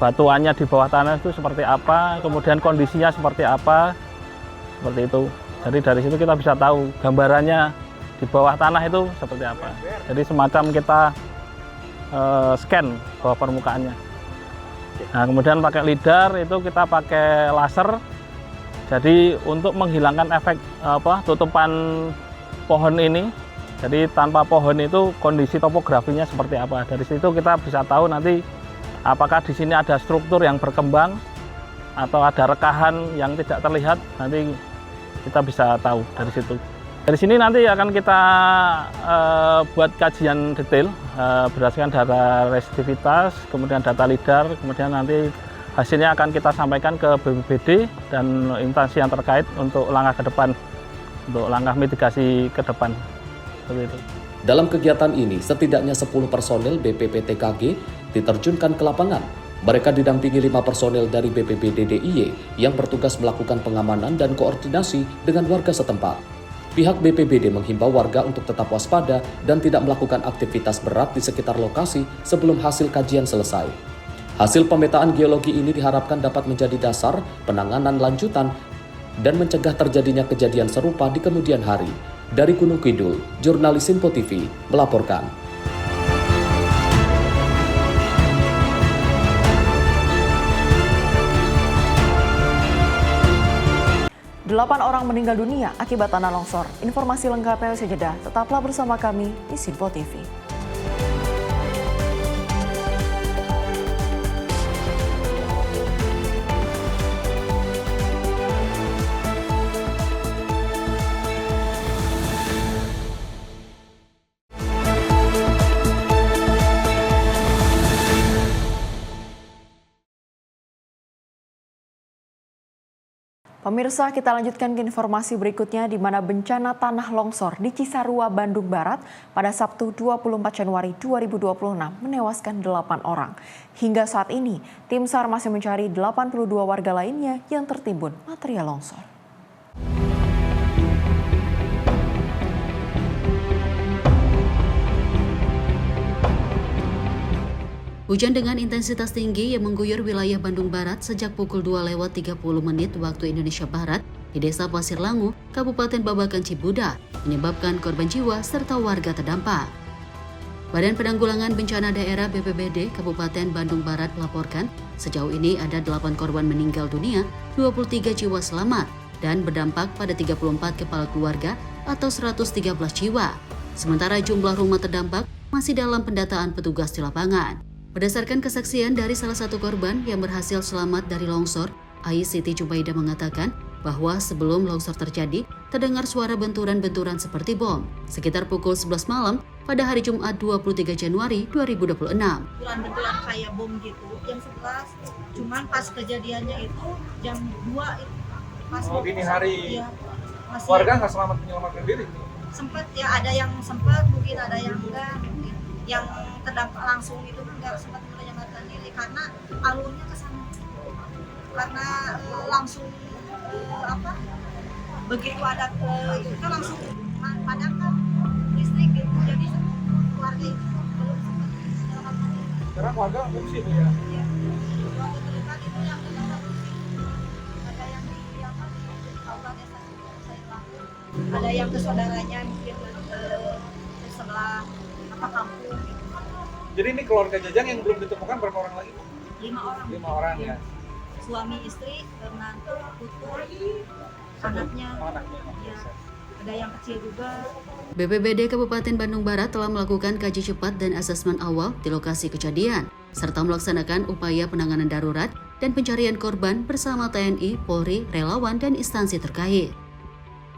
batuannya di bawah tanah itu seperti apa, kemudian kondisinya seperti apa. Seperti itu. Jadi dari situ kita bisa tahu gambarannya di bawah tanah itu seperti apa. Jadi semacam kita scan bawah permukaannya. Nah, kemudian pakai LIDAR itu kita pakai laser. Jadi untuk menghilangkan efek tutupan pohon ini. Jadi tanpa pohon itu kondisi topografinya seperti apa. Dari situ kita bisa tahu nanti apakah di sini ada struktur yang berkembang atau ada rekahan yang tidak terlihat, nanti kita bisa tahu dari situ. Dari sini nanti akan kita buat kajian detail berdasarkan data resistivitas, kemudian data LIDAR, kemudian nanti hasilnya akan kita sampaikan ke BPBD dan instansi yang terkait untuk langkah ke depan, untuk langkah mitigasi ke depan. Seperti itu. Dalam kegiatan ini, setidaknya 10 personel BPPTKG diterjunkan ke lapangan. Mereka didampingi 5 personel dari BPBD DIY yang bertugas melakukan pengamanan dan koordinasi dengan warga setempat. Pihak BPBD menghimbau warga untuk tetap waspada dan tidak melakukan aktivitas berat di sekitar lokasi sebelum hasil kajian selesai. Hasil pemetaan geologi ini diharapkan dapat menjadi dasar penanganan lanjutan dan mencegah terjadinya kejadian serupa di kemudian hari. Dari Gunung Kidul, jurnalis Sinpo TV melaporkan. 8 orang meninggal dunia akibat tanah longsor. Informasi lengkapnya usai jeda. Tetaplah bersama kami di Sinpo TV. Pemirsa, kita lanjutkan ke informasi berikutnya di mana bencana tanah longsor di Cisarua, Bandung Barat pada Sabtu 24 Januari 2026 menewaskan 8 orang. Hingga saat ini, tim SAR masih mencari 82 warga lainnya yang tertimbun material longsor. Hujan dengan intensitas tinggi yang mengguyur wilayah Bandung Barat sejak pukul 2:30 waktu Indonesia Barat di Desa Pasir Langu, Kabupaten Babakan Cibuda, menyebabkan korban jiwa serta warga terdampak. Badan Penanggulangan Bencana Daerah BPBD Kabupaten Bandung Barat melaporkan sejauh ini ada 8 korban meninggal dunia, 23 jiwa selamat, dan berdampak pada 34 kepala keluarga atau 113 jiwa. Sementara jumlah rumah terdampak masih dalam pendataan petugas di lapangan. Berdasarkan kesaksian dari salah satu korban yang berhasil selamat dari longsor, Ai Siti Jubaida mengatakan bahwa sebelum longsor terjadi, terdengar suara benturan-benturan seperti bom sekitar pukul 11 malam pada hari Jumat 23 Januari 2026. Benturan kayak bom gitu, jam 11, cuman pas kejadiannya itu jam 2 itu. Pas dini hari. Ya, masih Warga nggak selamat menyelamatkan diri? Sempat ya, ada yang sempat, mungkin ada yang enggak. Yang terdampak langsung itu nggak sempat menyelamatkan diri karena alurnya ke sana, karena langsung begitu ada itu langsung padamkan listrik gitu, jadi keluarga itu belum sempat menyelamatkan diri. Sekarang warga mengungsi Bu ya? Iya, keluarga terdekat itu yang terdampak ada yang di aula desa Sailangu, ada yang ke saudaranya mungkin di sebelah kampung. Jadi ini keluarga Jajang yang belum ditemukan berapa orang lagi? 5 orang. 5 orang ya. Suami, istri, menantu, putu, anaknya. Ya, ada yang kecil juga. BPBD Kabupaten Bandung Barat telah melakukan kaji cepat dan asesmen awal di lokasi kejadian, serta melaksanakan upaya penanganan darurat dan pencarian korban bersama TNI, Polri, relawan, dan instansi terkait.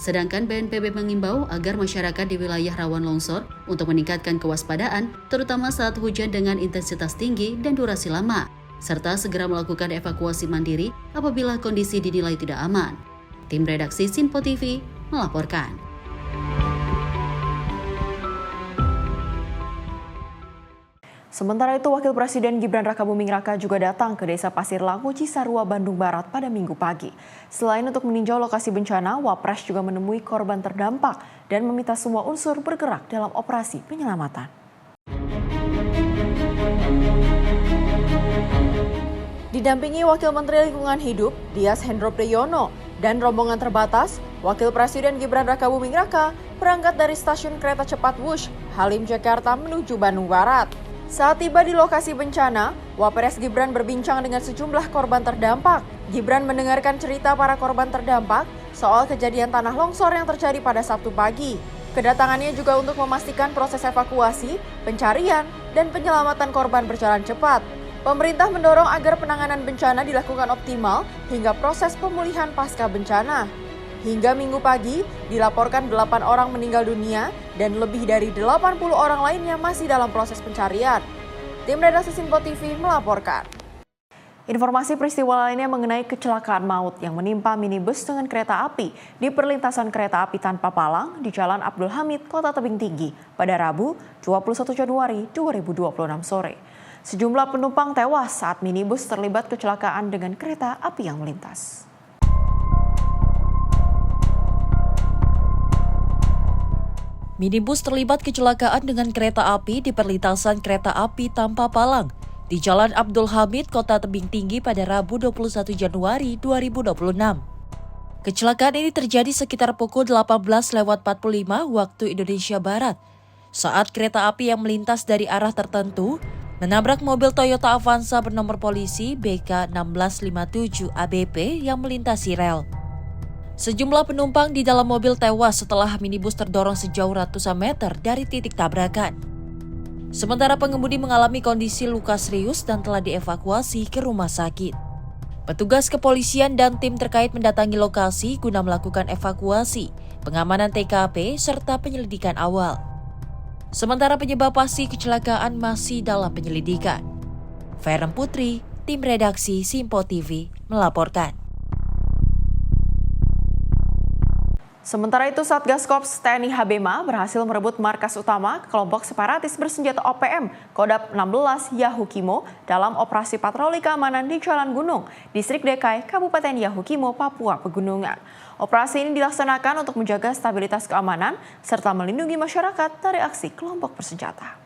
Sedangkan BNPB mengimbau agar masyarakat di wilayah rawan longsor untuk meningkatkan kewaspadaan, terutama saat hujan dengan intensitas tinggi dan durasi lama, serta segera melakukan evakuasi mandiri apabila kondisi dinilai tidak aman. Tim redaksi Sinpo TV melaporkan. Sementara itu, Wakil Presiden Gibran Rakabuming Raka juga datang ke Desa Pasir Langu, Cisarua, Bandung Barat pada Minggu pagi. Selain untuk meninjau lokasi bencana, Wapres juga menemui korban terdampak dan meminta semua unsur bergerak dalam operasi penyelamatan. Didampingi Wakil Menteri Lingkungan Hidup, Dias Hendro Priyono, dan rombongan terbatas, Wakil Presiden Gibran Rakabuming Raka berangkat dari stasiun kereta cepat Wush, Halim, Jakarta menuju Bandung Barat. Saat tiba di lokasi bencana, Wapres Gibran berbincang dengan sejumlah korban terdampak. Gibran mendengarkan cerita para korban terdampak soal kejadian tanah longsor yang terjadi pada Sabtu pagi. Kedatangannya juga untuk memastikan proses evakuasi, pencarian, dan penyelamatan korban berjalan cepat. Pemerintah mendorong agar penanganan bencana dilakukan optimal hingga proses pemulihan pasca bencana. Hingga Minggu pagi, dilaporkan 8 orang meninggal dunia dan lebih dari 80 orang lainnya masih dalam proses pencarian. Tim redaksi Sinpo TV melaporkan. Informasi peristiwa lainnya mengenai kecelakaan maut yang menimpa minibus dengan kereta api di perlintasan kereta api tanpa palang di Jalan Abdul Hamid, Kota Tebing Tinggi pada Rabu 21 Januari 2026 sore. Sejumlah penumpang tewas saat minibus terlibat kecelakaan dengan kereta api yang melintas. Minibus terlibat kecelakaan dengan kereta api di perlintasan kereta api tanpa palang di Jalan Abdul Hamid, Kota Tebing Tinggi pada Rabu 21 Januari 2026. Kecelakaan ini terjadi sekitar pukul 18.45 waktu Indonesia Barat saat kereta api yang melintas dari arah tertentu menabrak mobil Toyota Avanza bernomor polisi BK1657 ABP yang melintasi rel. Sejumlah penumpang di dalam mobil tewas setelah minibus terdorong sejauh ratusan meter dari titik tabrakan. Sementara pengemudi mengalami kondisi luka serius dan telah dievakuasi ke rumah sakit. Petugas kepolisian dan tim terkait mendatangi lokasi guna melakukan evakuasi, pengamanan TKP, serta penyelidikan awal. Sementara penyebab pasti kecelakaan masih dalam penyelidikan. Feren Putri, tim redaksi Simpo TV, melaporkan. Sementara itu, Satgas Kops TNI Habema berhasil merebut markas utama kelompok separatis bersenjata OPM Kodam 16 Yahukimo dalam operasi patroli keamanan di Jalan Gunung, Distrik Dekai, Kabupaten Yahukimo, Papua Pegunungan. Operasi ini dilaksanakan untuk menjaga stabilitas keamanan serta melindungi masyarakat dari aksi kelompok bersenjata.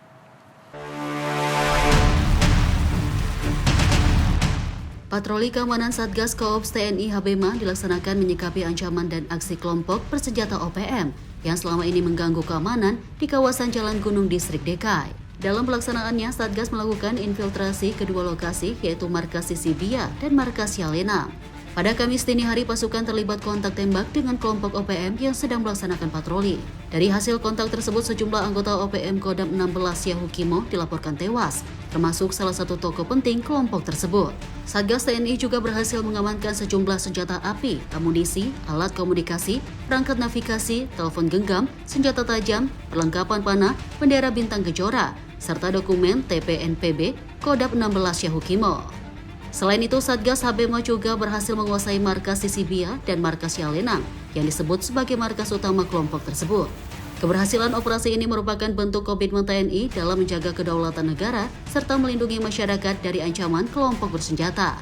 Patroli keamanan Satgas Koops TNI Habema dilaksanakan menyikapi ancaman dan aksi kelompok bersenjata OPM yang selama ini mengganggu keamanan di kawasan Jalan Gunung Distrik Dekai. Dalam pelaksanaannya, Satgas melakukan infiltrasi kedua lokasi yaitu markas Sisibia dan markas Yalena. Pada Kamis dini hari, pasukan terlibat kontak tembak dengan kelompok OPM yang sedang melaksanakan patroli. Dari hasil kontak tersebut, sejumlah anggota OPM Kodam 16 Yahukimo dilaporkan tewas, termasuk salah satu tokoh penting kelompok tersebut. Satgas TNI juga berhasil mengamankan sejumlah senjata api, amunisi, alat komunikasi, perangkat navigasi, telepon genggam, senjata tajam, perlengkapan panah, bendera bintang kejora, serta dokumen TPNPB Kodam 16 Yahukimo. Selain itu, Satgas Habema juga berhasil menguasai markas Sisibia dan markas Yalenang yang disebut sebagai markas utama kelompok tersebut. Keberhasilan operasi ini merupakan bentuk komitmen TNI dalam menjaga kedaulatan negara serta melindungi masyarakat dari ancaman kelompok bersenjata.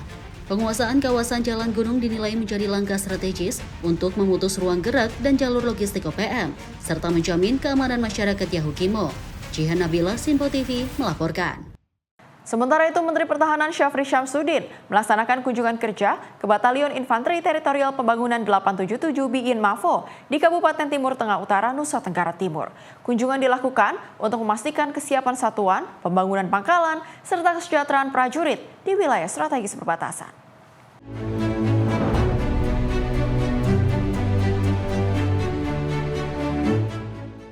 Penguasaan kawasan Jalan Gunung dinilai menjadi langkah strategis untuk memutus ruang gerak dan jalur logistik OPM, serta menjamin keamanan masyarakat Yahukimo. Jihan Nabila, Simpo TV, melaporkan. Sementara itu, Menteri Pertahanan Syafri Syamsuddin melaksanakan kunjungan kerja ke Batalion Infanteri Teritorial Pembangunan 877 Biin Mavo di Kabupaten Timur Tengah Utara, Nusa Tenggara Timur. Kunjungan dilakukan untuk memastikan kesiapan satuan, pembangunan pangkalan, serta kesejahteraan prajurit di wilayah strategis perbatasan.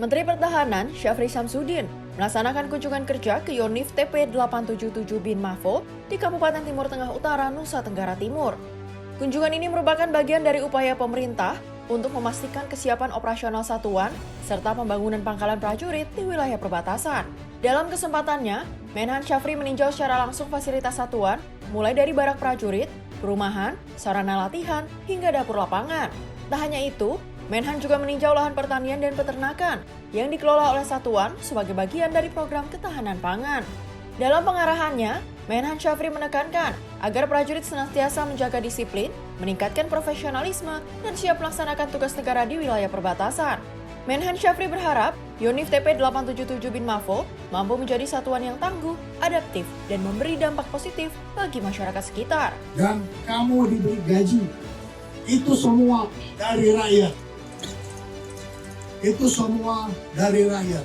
Menteri Pertahanan Syafri Syamsuddin melaksanakan kunjungan kerja ke Yonif TP 877 Biin Mavo di Kabupaten Timur Tengah Utara, Nusa Tenggara Timur. Kunjungan ini merupakan bagian dari upaya pemerintah untuk memastikan kesiapan operasional satuan serta pembangunan pangkalan prajurit di wilayah perbatasan. Dalam kesempatannya, Menhan Syafri meninjau secara langsung fasilitas satuan, mulai dari barak prajurit, perumahan, sarana latihan, hingga dapur lapangan. Tak hanya itu, Menhan juga meninjau lahan pertanian dan peternakan yang dikelola oleh satuan sebagai bagian dari program ketahanan pangan. Dalam pengarahannya, Menhan Syafri menekankan agar prajurit senantiasa menjaga disiplin, meningkatkan profesionalisme, dan siap melaksanakan tugas negara di wilayah perbatasan. Menhan Syafri berharap Yonif TP 877 Biin Mavo mampu menjadi satuan yang tangguh, adaptif, dan memberi dampak positif bagi masyarakat sekitar. Dan kamu diberi gaji, itu semua dari rakyat. Itu semua dari rakyat.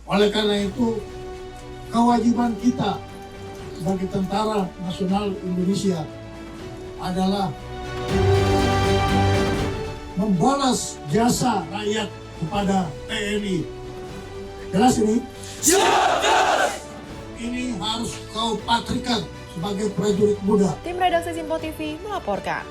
Oleh karena itu, kewajiban kita sebagai Tentara Nasional Indonesia adalah membalas jasa rakyat kepada TNI. Jelas ini? Jelas! Ini harus kau patrikan sebagai prajurit muda. Tim redaksi Simpo TV melaporkan.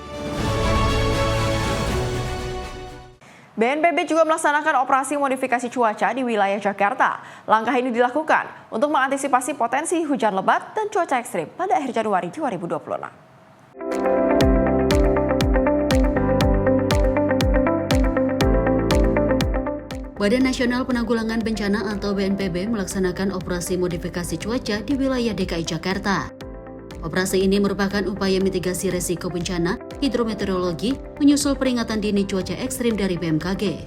BNPB juga melaksanakan operasi modifikasi cuaca di wilayah Jakarta. Langkah ini dilakukan untuk mengantisipasi potensi hujan lebat dan cuaca ekstrim pada akhir Januari 2026. Badan Nasional Penanggulangan Bencana atau BNPB melaksanakan operasi modifikasi cuaca di wilayah DKI Jakarta. Operasi ini merupakan upaya mitigasi resiko bencana hidrometeorologi menyusul peringatan dini cuaca ekstrim dari BMKG.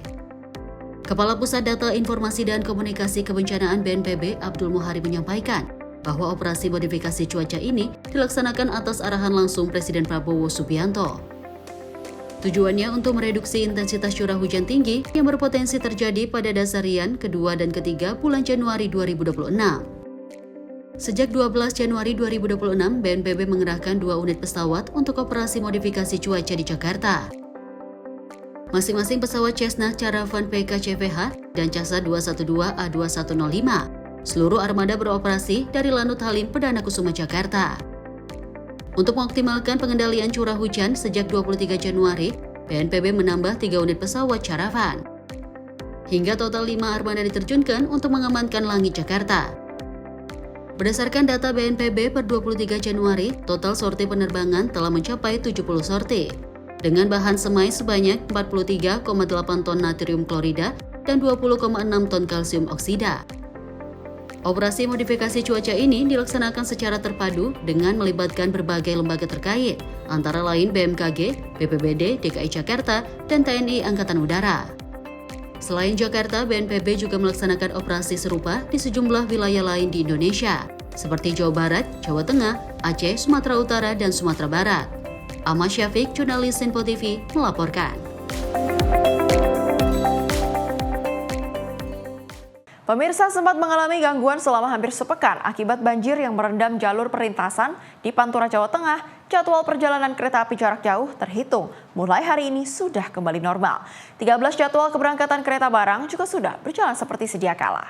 Kepala Pusat Data Informasi dan Komunikasi Kebencanaan BNPB Abdul Muhari menyampaikan bahwa operasi modifikasi cuaca ini dilaksanakan atas arahan langsung Presiden Prabowo Subianto. Tujuannya untuk mereduksi intensitas curah hujan tinggi yang berpotensi terjadi pada dasarian kedua dan ketiga bulan Januari 2026. Sejak 12 Januari 2026, BNPB mengerahkan 2 unit pesawat untuk operasi modifikasi cuaca di Jakarta. Masing-masing pesawat Cessna Caravan PKCVH dan Casa 212 A2105. Seluruh armada beroperasi dari Lanut Halim Perdana Kusuma, Jakarta. Untuk mengoptimalkan pengendalian curah hujan sejak 23 Januari, BNPB menambah 3 unit pesawat Caravan. Hingga total 5 armada diterjunkan untuk mengamankan langit Jakarta. Berdasarkan data BNPB per 23 Januari, total sorti penerbangan telah mencapai 70 sorti. Dengan bahan semai sebanyak 43,8 ton natrium klorida dan 20,6 ton kalsium oksida. Operasi modifikasi cuaca ini dilaksanakan secara terpadu dengan melibatkan berbagai lembaga terkait, antara lain BMKG, BPBD, DKI Jakarta, dan TNI Angkatan Udara. Selain Jakarta, BNPB juga melaksanakan operasi serupa di sejumlah wilayah lain di Indonesia, seperti Jawa Barat, Jawa Tengah, Aceh, Sumatera Utara, dan Sumatera Barat. Ahmad Syafiq, jurnalis Sinpo TV, melaporkan. Pemirsa sempat mengalami gangguan selama hampir sepekan akibat banjir yang merendam jalur perlintasan di Pantura, Jawa Tengah. Jadwal perjalanan kereta api jarak jauh terhitung mulai hari ini sudah kembali normal. 13 jadwal keberangkatan kereta barang juga sudah berjalan seperti sedia kala.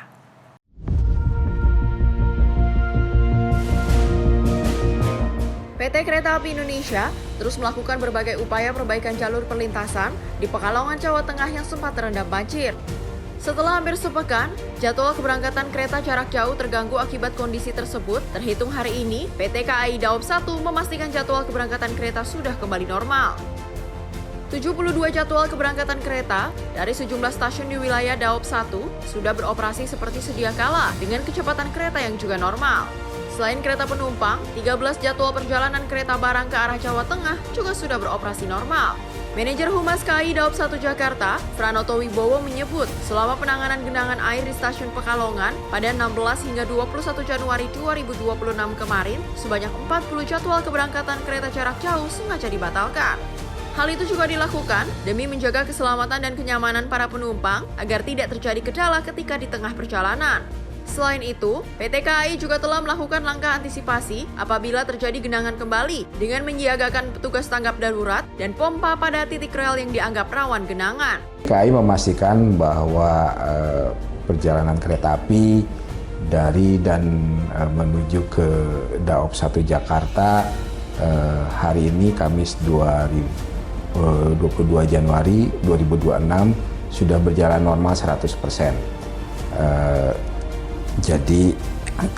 PT Kereta Api Indonesia terus melakukan berbagai upaya perbaikan jalur perlintasan di Pekalongan, Jawa Tengah yang sempat terendam banjir. Setelah hampir sepekan, jadwal keberangkatan kereta jarak jauh terganggu akibat kondisi tersebut. Terhitung hari ini, PT KAI Daop 1 memastikan jadwal keberangkatan kereta sudah kembali normal. 72 jadwal keberangkatan kereta dari sejumlah stasiun di wilayah Daop 1 sudah beroperasi seperti sedia kala dengan kecepatan kereta yang juga normal. Selain kereta penumpang, 13 jadwal perjalanan kereta barang ke arah Jawa Tengah juga sudah beroperasi normal. Manajer Humas KAI Daop 1 Jakarta, Pranoto Wibowo menyebut, selama penanganan genangan air di stasiun Pekalongan pada 16 hingga 21 Januari 2026 kemarin, sebanyak 40 jadwal keberangkatan kereta jarak jauh sengaja dibatalkan. Hal itu juga dilakukan demi menjaga keselamatan dan kenyamanan para penumpang agar tidak terjadi kendala ketika di tengah perjalanan. Selain itu, PT KAI juga telah melakukan langkah antisipasi apabila terjadi genangan kembali dengan menyiagakan petugas tanggap darurat dan pompa pada titik rel yang dianggap rawan genangan. KAI memastikan bahwa perjalanan kereta api dari dan menuju ke Daop 1 Jakarta hari ini Kamis 22 Januari 2026 sudah berjalan normal 100%. Jadi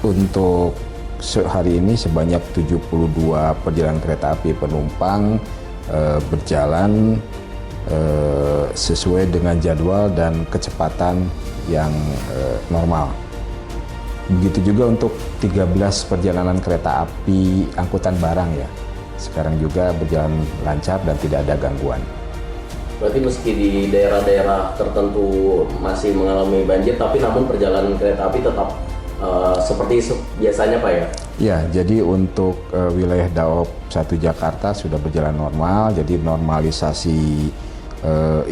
untuk hari ini sebanyak 72 perjalanan kereta api penumpang berjalan sesuai dengan jadwal dan kecepatan yang normal. Begitu juga untuk 13 perjalanan kereta api angkutan barang ya. Sekarang juga berjalan lancar dan tidak ada gangguan. Berarti meski di daerah-daerah tertentu masih mengalami banjir, tapi namun perjalanan kereta api tetap seperti biasanya Pak ya? Ya, jadi untuk wilayah Daop 1 Jakarta sudah berjalan normal, jadi normalisasi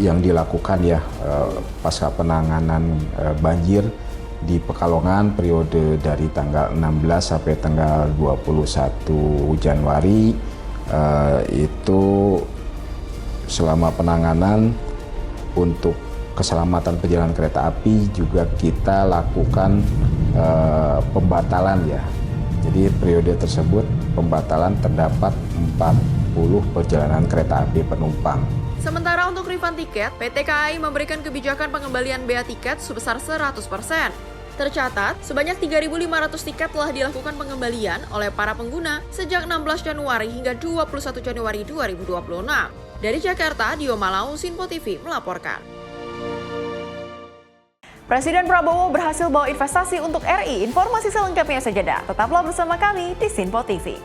yang dilakukan ya pasca penanganan banjir di Pekalongan periode dari tanggal 16 sampai tanggal 21 Januari itu selama penanganan untuk keselamatan perjalanan kereta api juga kita lakukan pembatalan ya. Jadi periode tersebut pembatalan terdapat 40 perjalanan kereta api penumpang. Sementara untuk refund tiket, PT KAI memberikan kebijakan pengembalian bea tiket sebesar 100%. Tercatat, sebanyak 3.500 tiket telah dilakukan pengembalian oleh para pengguna sejak 16 Januari hingga 21 Januari 2026. Dari Jakarta, Dio Malau, Sinpo TV melaporkan. Presiden Prabowo berhasil bawa investasi untuk RI. Informasi selengkapnya saja. Tetaplah bersama kami di Sinpo TV.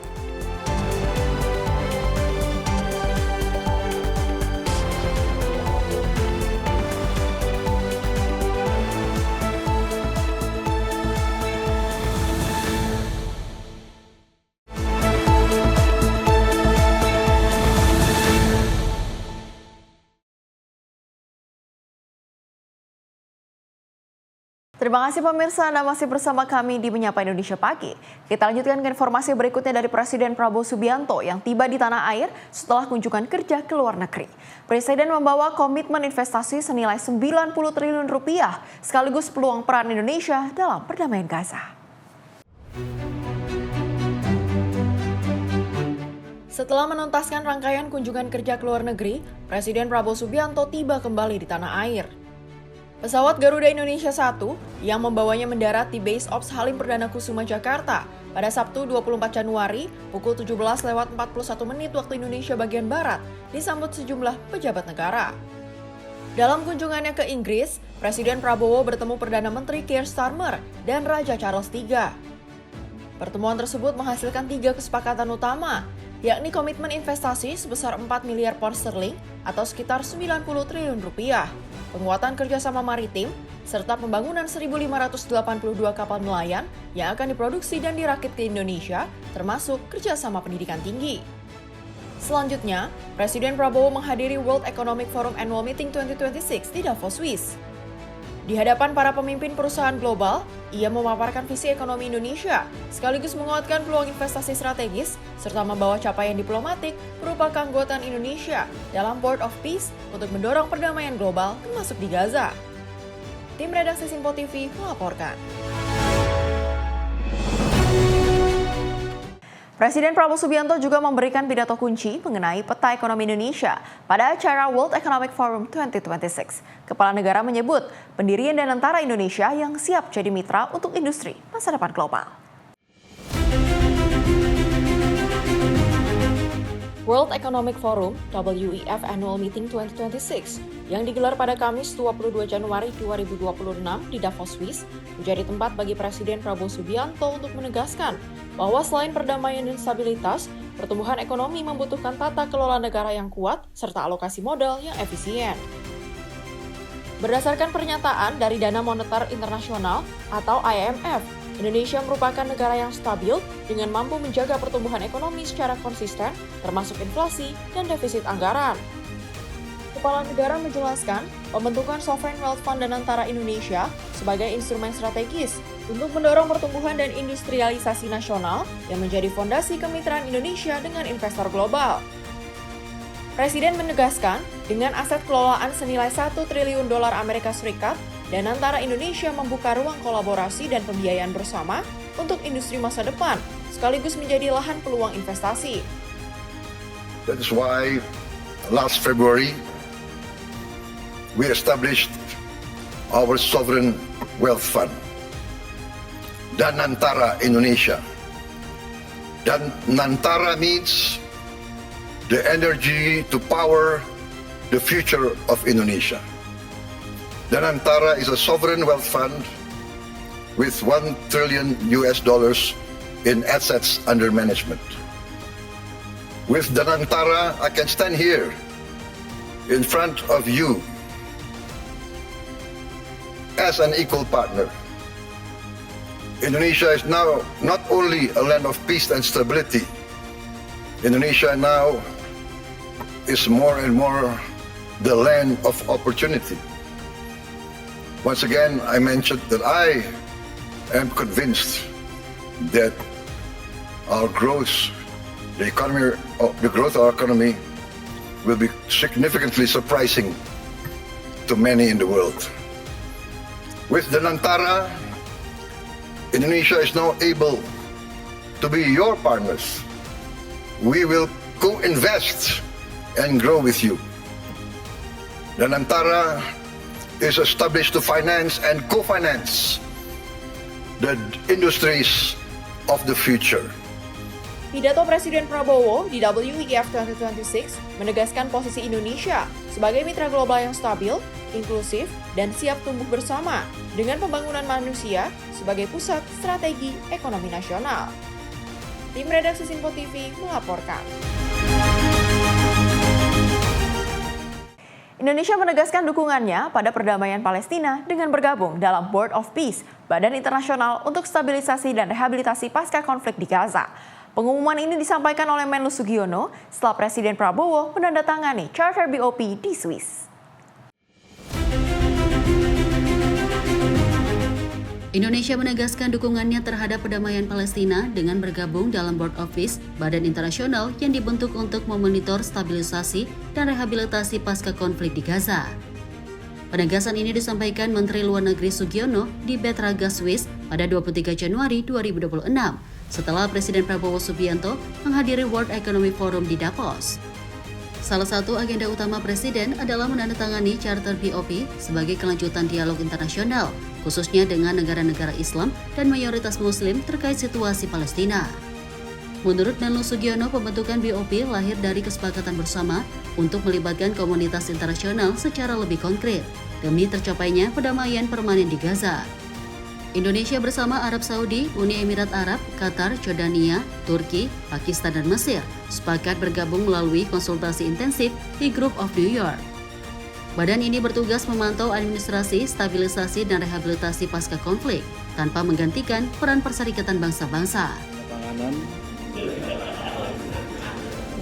Terima kasih pemirsa, Anda masih bersama kami di Menyapa Indonesia Pagi. Kita lanjutkan ke informasi berikutnya dari Presiden Prabowo Subianto yang tiba di tanah air setelah kunjungan kerja ke luar negeri. Presiden membawa komitmen investasi senilai 90 triliun rupiah, sekaligus peluang peran Indonesia dalam perdamaian Gaza. Setelah menuntaskan rangkaian kunjungan kerja ke luar negeri, Presiden Prabowo Subianto tiba kembali di tanah air. Pesawat Garuda Indonesia 1 yang membawanya mendarat di Base Ops Halim Perdana Kusuma, Jakarta pada Sabtu 24 Januari pukul 17.41 waktu Indonesia bagian Barat disambut sejumlah pejabat negara. Dalam kunjungannya ke Inggris, Presiden Prabowo bertemu Perdana Menteri Keir Starmer dan Raja Charles III. Pertemuan tersebut menghasilkan 3 kesepakatan utama, yakni komitmen investasi sebesar 4 miliar pound sterling atau sekitar 90 triliun rupiah, penguatan kerjasama maritim, serta pembangunan 1.582 kapal nelayan yang akan diproduksi dan dirakit ke Indonesia, termasuk kerjasama pendidikan tinggi. Selanjutnya, Presiden Prabowo menghadiri World Economic Forum Annual Meeting 2026 di Davos, Swiss. Di hadapan para pemimpin perusahaan global, ia memaparkan visi ekonomi Indonesia, sekaligus menguatkan peluang investasi strategis, serta membawa capaian diplomatik berupa keanggotaan Indonesia dalam Board of Peace untuk mendorong perdamaian global termasuk di Gaza. Tim redaksi Simpo TV melaporkan. Presiden Prabowo Subianto juga memberikan pidato kunci mengenai peta ekonomi Indonesia pada acara World Economic Forum 2026. Kepala negara menyebut pendirian dan antara Indonesia yang siap jadi mitra untuk industri masa depan global. World Economic Forum (WEF) Annual Meeting 2026 yang digelar pada Kamis 22 Januari 2026 di Davos, Swiss menjadi tempat bagi Presiden Prabowo Subianto untuk menegaskan bahwa selain perdamaian dan stabilitas, pertumbuhan ekonomi membutuhkan tata kelola negara yang kuat serta alokasi modal yang efisien. Berdasarkan pernyataan dari Dana Moneter Internasional atau IMF, Indonesia merupakan negara yang stabil dengan mampu menjaga pertumbuhan ekonomi secara konsisten, termasuk inflasi dan defisit anggaran. Kepala negara menjelaskan pembentukan Sovereign Wealth Fund Danantara Indonesia sebagai instrumen strategis untuk mendorong pertumbuhan dan industrialisasi nasional yang menjadi fondasi kemitraan Indonesia dengan investor global. Presiden menegaskan dengan aset kelolaan senilai 1 triliun dolar Amerika Serikat, Danantara Indonesia membuka ruang kolaborasi dan pembiayaan bersama untuk industri masa depan, sekaligus menjadi lahan peluang investasi. That is why last February we established our Sovereign Wealth Fund, Danantara Indonesia. Danantara means the energy to power the future of Indonesia. Danantara is a sovereign wealth fund with $1 trillion in assets under management. With Danantara, I can stand here in front of you as an equal partner. Indonesia is now not only a land of peace and stability. Indonesia now is more and more the land of opportunity. Once again, I mentioned that I am convinced that our growth, the growth of our economy will be significantly surprising to many in the world. With Danantara, Indonesia is now able to be your partners. We will co-invest and grow with you. Danantara is established to finance and co-finance the industries of the future. Pidato Presiden Prabowo di WEF 2026 menegaskan posisi Indonesia sebagai mitra global yang stabil, inklusif, dan siap tumbuh bersama dengan pembangunan manusia sebagai pusat strategi ekonomi nasional. Tim redaksi Simpo TV melaporkan. Indonesia menegaskan dukungannya pada perdamaian Palestina dengan bergabung dalam Board of Peace, Badan Internasional untuk Stabilisasi dan Rehabilitasi Pasca Konflik di Gaza. Pengumuman ini disampaikan oleh Menlu Sugiono setelah Presiden Prabowo menandatangani Charter BOP di Swiss. Indonesia menegaskan dukungannya terhadap perdamaian Palestina dengan bergabung dalam Board Office, badan internasional yang dibentuk untuk memonitor stabilisasi dan rehabilitasi pasca konflik di Gaza. Penegasan ini disampaikan Menteri Luar Negeri Sugiono di Betraga, Swiss pada 23 Januari 2026 setelah Presiden Prabowo Subianto menghadiri World Economic Forum di Davos. Salah satu agenda utama Presiden adalah menandatangani Charter BOP sebagai kelanjutan dialog internasional, khususnya dengan negara-negara Islam dan mayoritas Muslim terkait situasi Palestina. Menurut Menlu Sugiono, pembentukan BOP lahir dari kesepakatan bersama untuk melibatkan komunitas internasional secara lebih konkret demi tercapainya perdamaian permanen di Gaza. Indonesia bersama Arab Saudi, Uni Emirat Arab, Qatar, Jordania, Turki, Pakistan, dan Mesir sepakat bergabung melalui konsultasi intensif di Group of New York. Badan ini bertugas memantau administrasi, stabilisasi, dan rehabilitasi pasca konflik tanpa menggantikan peran Perserikatan Bangsa-Bangsa. Penanganan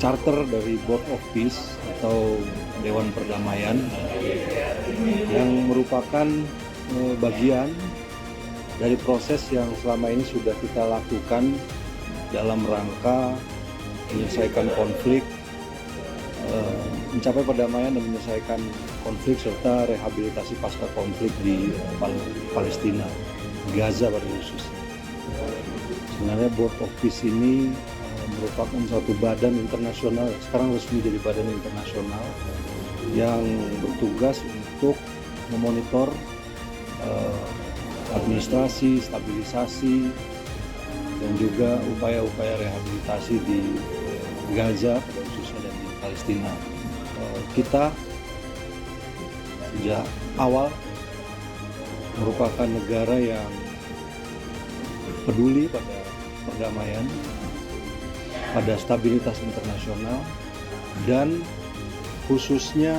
charter dari Board of Peace atau Dewan Perdamaian yang merupakan bagian dari proses yang selama ini sudah kita lakukan dalam rangka menyelesaikan konflik, mencapai perdamaian dan menyelesaikan konflik serta rehabilitasi pasca konflik di Palestina, Gaza pada khususnya. Sebenarnya Board of Peace ini merupakan suatu badan internasional, sekarang resmi jadi badan internasional yang bertugas untuk memonitor administrasi, stabilisasi, dan juga upaya-upaya rehabilitasi di Gaza pada khususnya dan di Palestina. Kita sejak awal merupakan negara yang peduli pada perdamaian, pada stabilitas internasional, dan khususnya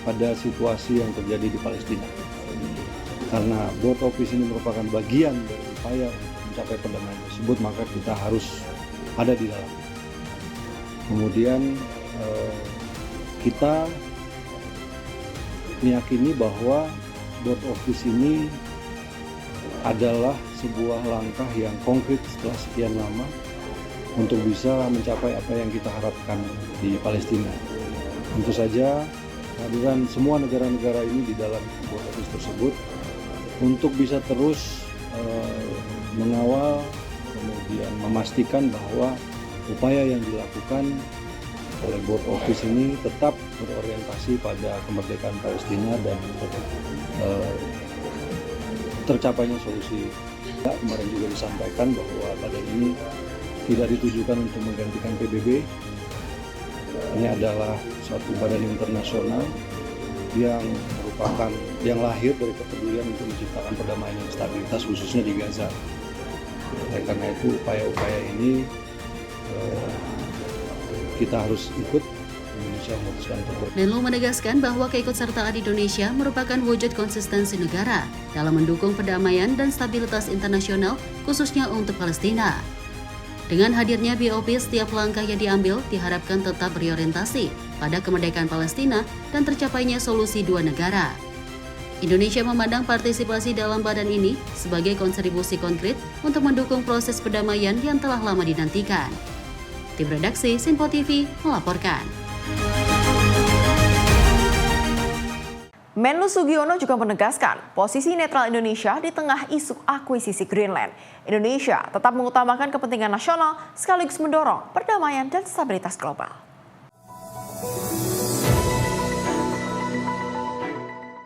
pada situasi yang terjadi di Palestina. Karena Board of Peace ini merupakan bagian dari upaya mencapai perdamaian tersebut, maka kita harus ada di dalam. Kemudian kita meyakini bahwa Board of Peace ini adalah sebuah langkah yang konkret setelah sekian lama untuk bisa mencapai apa yang kita harapkan di Palestina. Tentu saja kehadiran semua negara-negara ini di dalam Board of Peace tersebut untuk bisa terus mengawal, kemudian memastikan bahwa upaya yang dilakukan oleh Board of Peace ini tetap berorientasi pada kemerdekaan Palestina dan tercapainya solusi. Kemarin juga disampaikan bahwa badan ini tidak ditujukan untuk menggantikan PBB. Ini adalah suatu badan internasional yang merupakan yang lahir dari kepedulian untuk menciptakan perdamaian dan stabilitas khususnya di Gaza. Karena itu upaya-upaya ini kita harus ikut. Indonesia memutuskan untuk. Menlu menegaskan bahwa keikutsertaan Indonesia merupakan wujud konsistensi negara dalam mendukung perdamaian dan stabilitas internasional khususnya untuk Palestina. Dengan hadirnya BOP, setiap langkah yang diambil diharapkan tetap berorientasi pada kemerdekaan Palestina dan tercapainya solusi dua negara. Indonesia memandang partisipasi dalam badan ini sebagai kontribusi konkret untuk mendukung proses perdamaian yang telah lama dinantikan. Tim redaksi Sinpo TV melaporkan. Menlu Sugiono juga menegaskan posisi netral Indonesia di tengah isu akuisisi Greenland. Indonesia tetap mengutamakan kepentingan nasional sekaligus mendorong perdamaian dan stabilitas global.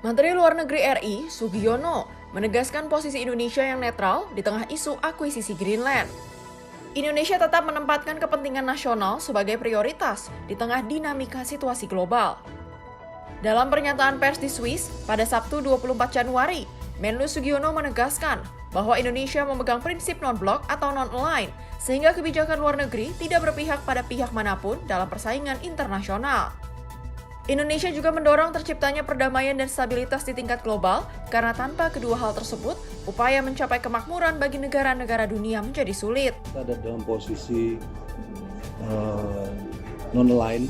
Menteri Luar Negeri RI Sugiono menegaskan posisi Indonesia yang netral di tengah isu akuisisi Greenland. Indonesia tetap menempatkan kepentingan nasional sebagai prioritas di tengah dinamika situasi global. Dalam pernyataan pers di Swiss pada Sabtu 24 Januari, Menlu Sugiono menegaskan bahwa Indonesia memegang prinsip non-blok atau non-align, sehingga kebijakan luar negeri tidak berpihak pada pihak manapun dalam persaingan internasional. Indonesia juga mendorong terciptanya perdamaian dan stabilitas di tingkat global, karena tanpa kedua hal tersebut, upaya mencapai kemakmuran bagi negara-negara dunia menjadi sulit. Kita ada dalam posisi non-align.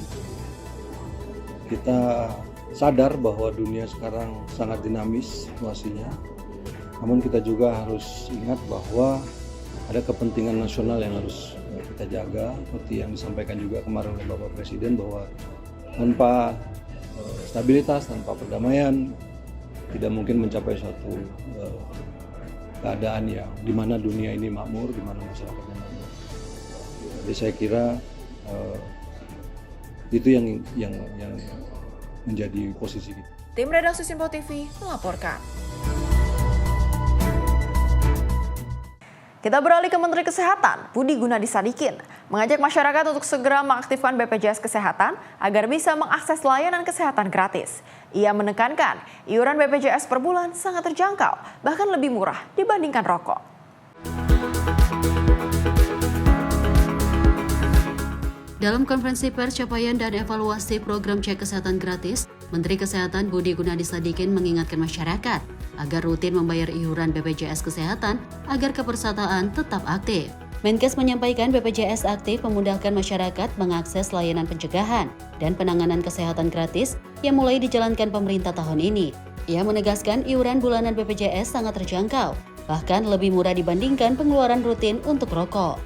Kita sadar bahwa dunia sekarang sangat dinamis situasinya, Namun kita juga harus ingat bahwa ada kepentingan nasional yang harus kita jaga, seperti yang disampaikan juga kemarin oleh Bapak Presiden bahwa tanpa stabilitas, tanpa perdamaian, tidak mungkin mencapai suatu keadaan yang di mana dunia ini makmur, di mana masyarakatnya makmur. Jadi saya kira itu yang menjadi posisi kita. Tim redaksi Simpo TV melaporkan. Kita beralih ke Menteri Kesehatan, Budi Gunadi Sadikin, mengajak masyarakat untuk segera mengaktifkan BPJS Kesehatan agar bisa mengakses layanan kesehatan gratis. Ia menekankan, iuran BPJS per bulan sangat terjangkau, bahkan lebih murah dibandingkan rokok. Dalam konferensi pers capaian dan evaluasi program cek kesehatan gratis, Menteri Kesehatan Budi Gunadi Sadikin mengingatkan masyarakat agar rutin membayar iuran BPJS Kesehatan agar kepesertaan tetap aktif. Menkes menyampaikan BPJS aktif memudahkan masyarakat mengakses layanan pencegahan dan penanganan kesehatan gratis yang mulai dijalankan pemerintah tahun ini. Ia menegaskan iuran bulanan BPJS sangat terjangkau, bahkan lebih murah dibandingkan pengeluaran rutin untuk rokok.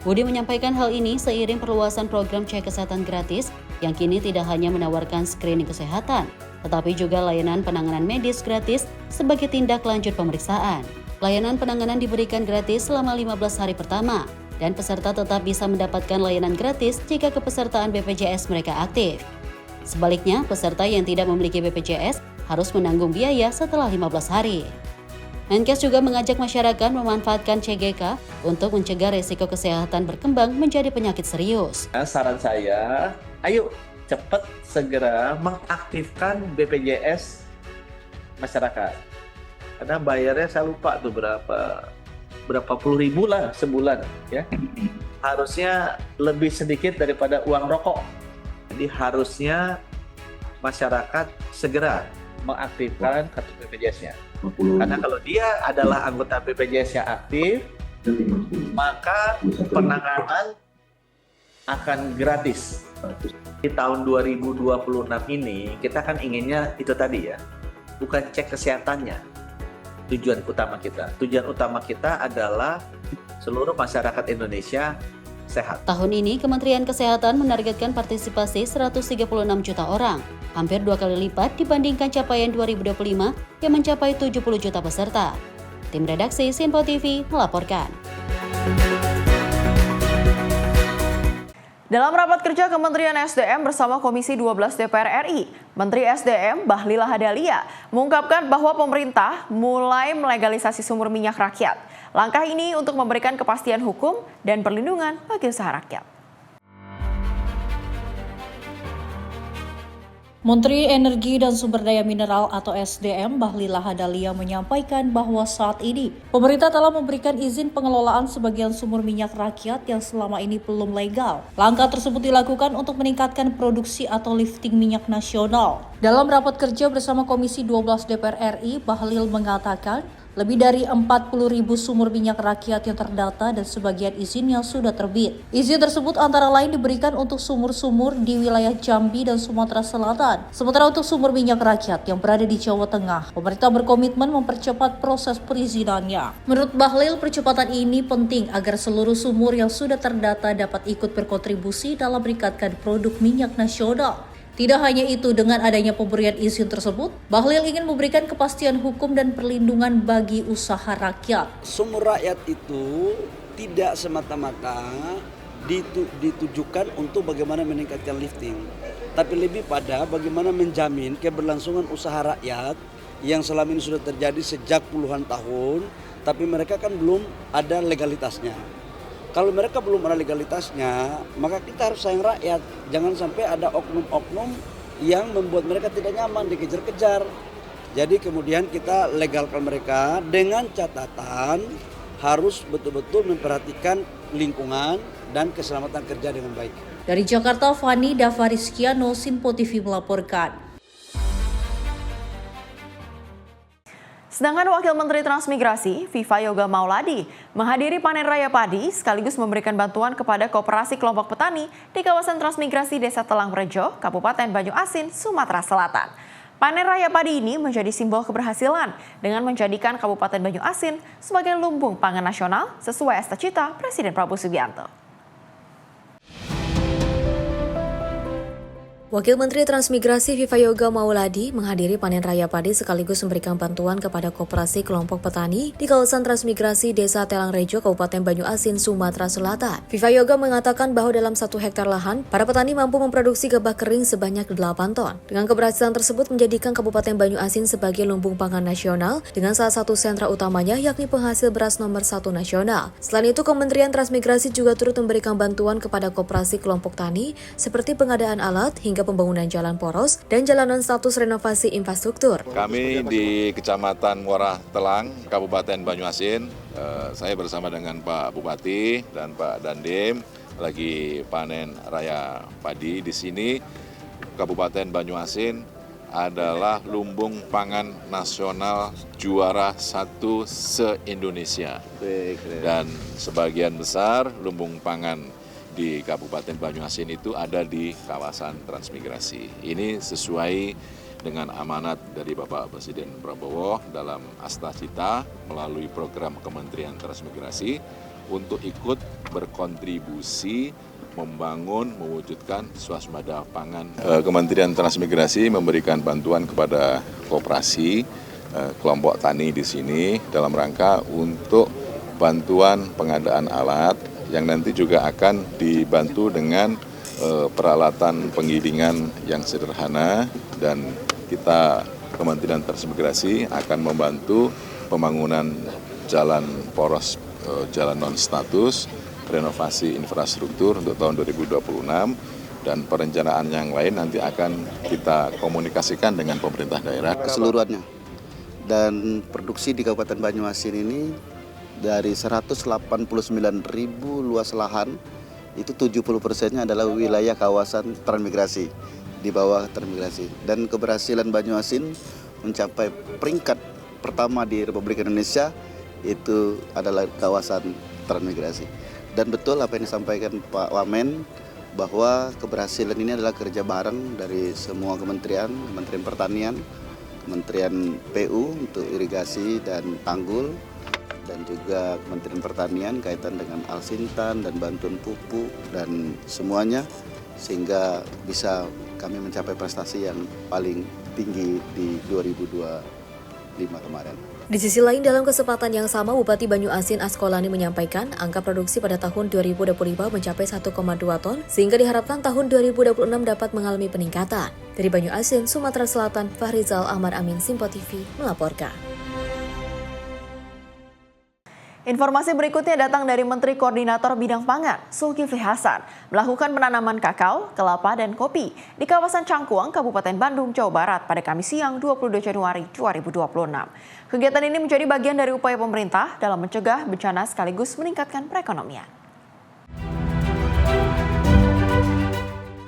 Budi menyampaikan hal ini seiring perluasan program cek kesehatan gratis yang kini tidak hanya menawarkan screening kesehatan, tetapi juga layanan penanganan medis gratis sebagai tindak lanjut pemeriksaan. Layanan penanganan diberikan gratis selama 15 hari pertama, dan peserta tetap bisa mendapatkan layanan gratis jika kepesertaan BPJS mereka aktif. Sebaliknya, peserta yang tidak memiliki BPJS harus menanggung biaya setelah 15 hari. Menkes juga mengajak masyarakat memanfaatkan CGK untuk mencegah risiko kesehatan berkembang menjadi penyakit serius. Saran saya, ayo cepat segera mengaktifkan BPJS masyarakat. Karena bayarnya saya lupa tuh berapa puluh ribu lah sebulan ya. Harusnya lebih sedikit daripada uang rokok. Jadi harusnya masyarakat segera mengaktifkan kartu BPJS-nya. Karena kalau dia adalah anggota BPJS yang aktif, maka penanganan akan gratis. Di tahun 2026 ini, kita kan inginnya itu tadi ya, bukan cek kesehatannya. Tujuan utama kita. Tujuan utama kita adalah seluruh masyarakat Indonesia sehat. Tahun ini, Kementerian Kesehatan menargetkan partisipasi 136 juta orang, hampir 2 kali lipat dibandingkan capaian 2025 yang mencapai 70 juta peserta. Tim redaksi Simpo TV melaporkan. Dalam rapat kerja Kementerian SDM bersama Komisi 12 DPR RI, Menteri SDM Bahlil Lahadalia mengungkapkan bahwa pemerintah mulai melegalisasi sumur minyak rakyat. Langkah ini untuk memberikan kepastian hukum dan perlindungan bagi usaha rakyat. Menteri Energi dan Sumber Daya Mineral atau SDM Bahlil Lahadalia menyampaikan bahwa saat ini pemerintah telah memberikan izin pengelolaan sebagian sumur minyak rakyat yang selama ini belum legal. Langkah tersebut dilakukan untuk meningkatkan produksi atau lifting minyak nasional. Dalam rapat kerja bersama Komisi 12 DPR RI, Bahlil mengatakan lebih dari 40.000 sumur minyak rakyat yang terdata dan sebagian izinnya sudah terbit. Izin tersebut antara lain diberikan untuk sumur-sumur di wilayah Jambi dan Sumatera Selatan. Sementara untuk sumur minyak rakyat yang berada di Jawa Tengah, pemerintah berkomitmen mempercepat proses perizinannya. Menurut Bahlil, percepatan ini penting agar seluruh sumur yang sudah terdata dapat ikut berkontribusi dalam meningkatkan produk minyak nasional. Tidak hanya itu, dengan adanya pemberian izin tersebut, Bahlil ingin memberikan kepastian hukum dan perlindungan bagi usaha rakyat. Sumur rakyat itu tidak semata-mata ditujukan untuk bagaimana meningkatkan lifting, tapi lebih pada bagaimana menjamin keberlangsungan usaha rakyat yang selama ini sudah terjadi sejak puluhan tahun, tapi mereka kan belum ada legalitasnya. Kalau mereka belum ada legalitasnya, maka kita harus sayang rakyat. Jangan sampai ada oknum-oknum yang membuat mereka tidak nyaman, dikejar-kejar. Jadi kemudian kita legalkan mereka dengan catatan harus betul-betul memperhatikan lingkungan dan keselamatan kerja dengan baik. Dari Jakarta, Fani Davariskiano, Simpo TV melaporkan. Sedangkan Wakil Menteri Transmigrasi, Viva Yoga Mauladi, menghadiri panen raya padi sekaligus memberikan bantuan kepada koperasi kelompok petani di kawasan transmigrasi Desa Telang Rejo, Kabupaten Banyu Asin, Sumatera Selatan. Panen raya padi ini menjadi simbol keberhasilan dengan menjadikan Kabupaten Banyuasin sebagai lumbung pangan nasional sesuai cita-cita Presiden Prabowo Subianto. Wakil Menteri Transmigrasi Viva Yoga Mauladi menghadiri panen raya padi sekaligus memberikan bantuan kepada koperasi kelompok petani di kawasan transmigrasi Desa Telangrejo, Kabupaten Banyuasin, Sumatera Selatan. Viva Yoga mengatakan bahwa dalam 1 hektar lahan, para petani mampu memproduksi gabah kering sebanyak 8 ton. Dengan keberhasilan tersebut menjadikan Kabupaten Banyuasin sebagai lumbung pangan nasional dengan salah satu sentra utamanya yakni penghasil beras nomor 1 nasional. Selain itu, Kementerian Transmigrasi juga turut memberikan bantuan kepada koperasi kelompok tani seperti pengadaan alat hingga pembangunan jalan poros dan jalanan status renovasi infrastruktur. Kami di Kecamatan Muara Telang, Kabupaten Banyuasin, saya bersama dengan Pak Bupati dan Pak Dandim lagi panen raya padi di sini. Kabupaten Banyuasin adalah lumbung pangan nasional juara 1 se-Indonesia. Dan sebagian besar lumbung pangan di Kabupaten Banyuasin itu ada di kawasan transmigrasi. Ini sesuai dengan amanat dari Bapak Presiden Prabowo dalam Asta Cita melalui program Kementerian Transmigrasi untuk ikut berkontribusi membangun, mewujudkan swasembada pangan. Kementerian Transmigrasi memberikan bantuan kepada koperasi kelompok tani di sini dalam rangka untuk bantuan pengadaan alat yang nanti juga akan dibantu dengan peralatan penggilingan yang sederhana, dan kita Kementerian Transmigrasi akan membantu pembangunan jalan poros, jalan non status, renovasi infrastruktur untuk tahun 2026, dan perencanaan yang lain nanti akan kita komunikasikan dengan pemerintah daerah keseluruhannya. Dan produksi di Kabupaten Banyuasin ini dari 189.000 luas lahan, itu 70%-nya adalah wilayah kawasan transmigrasi, di bawah transmigrasi. Dan keberhasilan Banyuasin mencapai peringkat pertama di Republik Indonesia itu adalah kawasan transmigrasi. Dan betul apa yang disampaikan Pak Wamen, bahwa keberhasilan ini adalah kerja bareng dari semua kementerian, Kementerian Pertanian, Kementerian PU untuk irigasi dan tanggul, dan juga Kementerian Pertanian kaitan dengan Alsintan dan bantuan pupuk dan semuanya, sehingga bisa kami mencapai prestasi yang paling tinggi di 2025 kemarin. Di sisi lain, dalam kesempatan yang sama, Bupati Banyuasin Askolani menyampaikan angka produksi pada tahun 2025 mencapai 1,2 ton, sehingga diharapkan tahun 2026 dapat mengalami peningkatan. Dari Banyuasin, Sumatera Selatan, Fahrizal Ahmad Amin, Simpo TV melaporkan. Informasi berikutnya datang dari Menteri Koordinator Bidang Pangan, Zulkifli Hasan, melakukan penanaman kakao, kelapa, dan kopi di kawasan Cangkuang, Kabupaten Bandung, Jawa Barat pada Kamis siang 22 Januari 2026. Kegiatan ini menjadi bagian dari upaya pemerintah dalam mencegah bencana sekaligus meningkatkan perekonomian.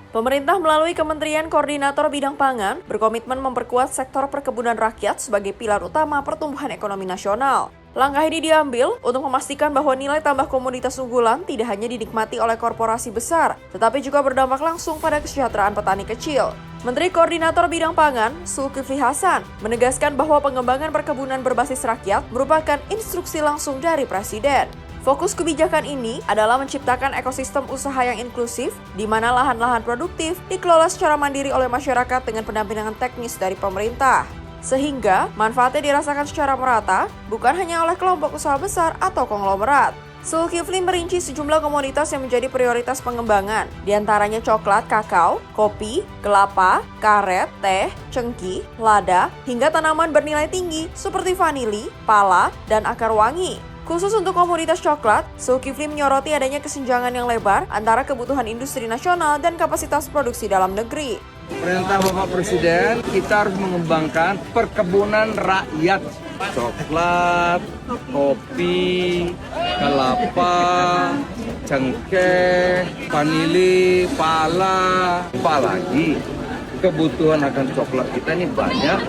Pemerintah melalui Kementerian Koordinator Bidang Pangan berkomitmen memperkuat sektor perkebunan rakyat sebagai pilar utama pertumbuhan ekonomi nasional. Langkah ini diambil untuk memastikan bahwa nilai tambah komoditas unggulan tidak hanya dinikmati oleh korporasi besar, tetapi juga berdampak langsung pada kesejahteraan petani kecil. Menteri Koordinator Bidang Pangan, Zulkifli Hasan, menegaskan bahwa pengembangan perkebunan berbasis rakyat merupakan instruksi langsung dari Presiden. Fokus kebijakan ini adalah menciptakan ekosistem usaha yang inklusif, di mana lahan-lahan produktif dikelola secara mandiri oleh masyarakat dengan pendampingan teknis dari pemerintah. Sehingga manfaatnya dirasakan secara merata, bukan hanya oleh kelompok usaha besar atau konglomerat. Zulkifli merinci sejumlah komoditas yang menjadi prioritas pengembangan, diantaranya coklat, kakao, kopi, kelapa, karet, teh, cengkih, lada, hingga tanaman bernilai tinggi seperti vanili, pala, dan akar wangi. Khusus untuk komoditas coklat, Zulkifli menyoroti adanya kesenjangan yang lebar antara kebutuhan industri nasional dan kapasitas produksi dalam negeri. Perintah Bapak Presiden, kita harus mengembangkan perkebunan rakyat. Coklat, kopi, kelapa, cengkeh, vanili, pala. Apalagi kebutuhan akan coklat kita ini banyak.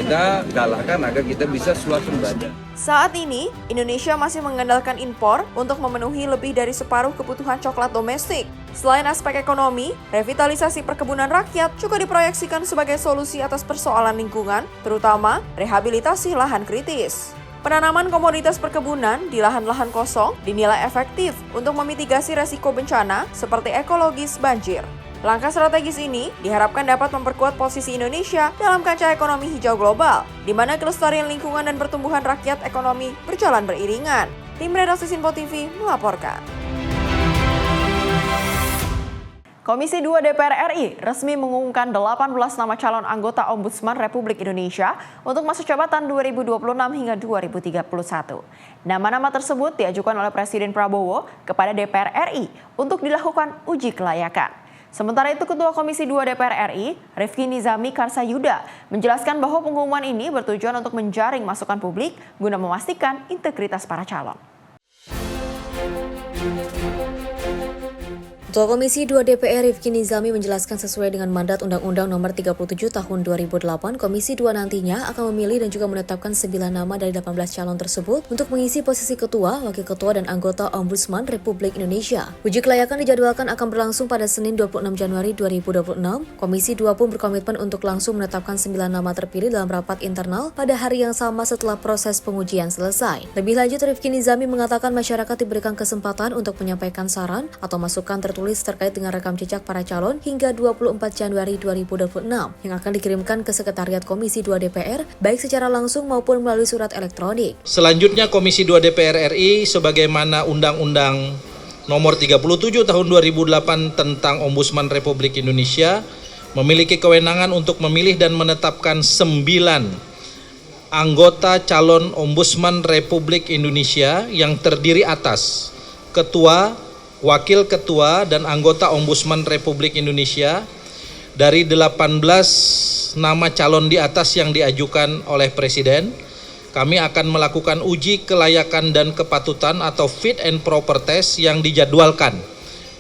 kita galakkan agar kita bisa swasembada. Saat ini, Indonesia masih mengandalkan impor untuk memenuhi lebih dari separuh kebutuhan coklat domestik. Selain aspek ekonomi, revitalisasi perkebunan rakyat juga diproyeksikan sebagai solusi atas persoalan lingkungan, terutama rehabilitasi lahan kritis. Penanaman komoditas perkebunan di lahan-lahan kosong dinilai efektif untuk memitigasi resiko bencana seperti ekologis banjir. Langkah strategis ini diharapkan dapat memperkuat posisi Indonesia dalam kancah ekonomi hijau global, di mana kelestarian lingkungan dan pertumbuhan rakyat ekonomi berjalan beriringan. Tim Redaksi Sinpo TV melaporkan. Komisi 2 DPR RI resmi mengumumkan 18 nama calon anggota Ombudsman Republik Indonesia untuk masa jabatan 2026 hingga 2031. Nama-nama tersebut diajukan oleh Presiden Prabowo kepada DPR RI untuk dilakukan uji kelayakan. Sementara itu, Ketua Komisi 2 DPR RI, Rifki Nizami Karsayuda, menjelaskan bahwa pengumuman ini bertujuan untuk menjaring masukan publik guna memastikan integritas para calon. Ketua Komisi 2 DPR Rifki Nizami menjelaskan sesuai dengan mandat Undang-Undang Nomor 37 Tahun 2008, Komisi 2 nantinya akan memilih dan juga menetapkan 9 nama dari 18 calon tersebut untuk mengisi posisi Ketua, Wakil Ketua, dan anggota Ombudsman Republik Indonesia. Uji kelayakan dijadwalkan akan berlangsung pada Senin 26 Januari 2026. Komisi 2 pun berkomitmen untuk langsung menetapkan 9 nama terpilih dalam rapat internal pada hari yang sama setelah proses pengujian selesai. Lebih lanjut, Rifki Nizami mengatakan masyarakat diberikan kesempatan untuk menyampaikan saran atau masukan tertulis terkait dengan rekam jejak para calon hingga 24 Januari 2026 yang akan dikirimkan ke Sekretariat Komisi 2 DPR baik secara langsung maupun melalui surat elektronik. Selanjutnya Komisi 2 DPR RI sebagaimana Undang-Undang Nomor 37 Tahun 2008 tentang Ombudsman Republik Indonesia memiliki kewenangan untuk memilih dan menetapkan 9 anggota calon Ombudsman Republik Indonesia yang terdiri atas Ketua, Wakil Ketua, dan anggota Ombudsman Republik Indonesia. Dari 18 nama calon di atas yang diajukan oleh Presiden, kami akan melakukan uji kelayakan dan kepatutan atau fit and proper test yang dijadwalkan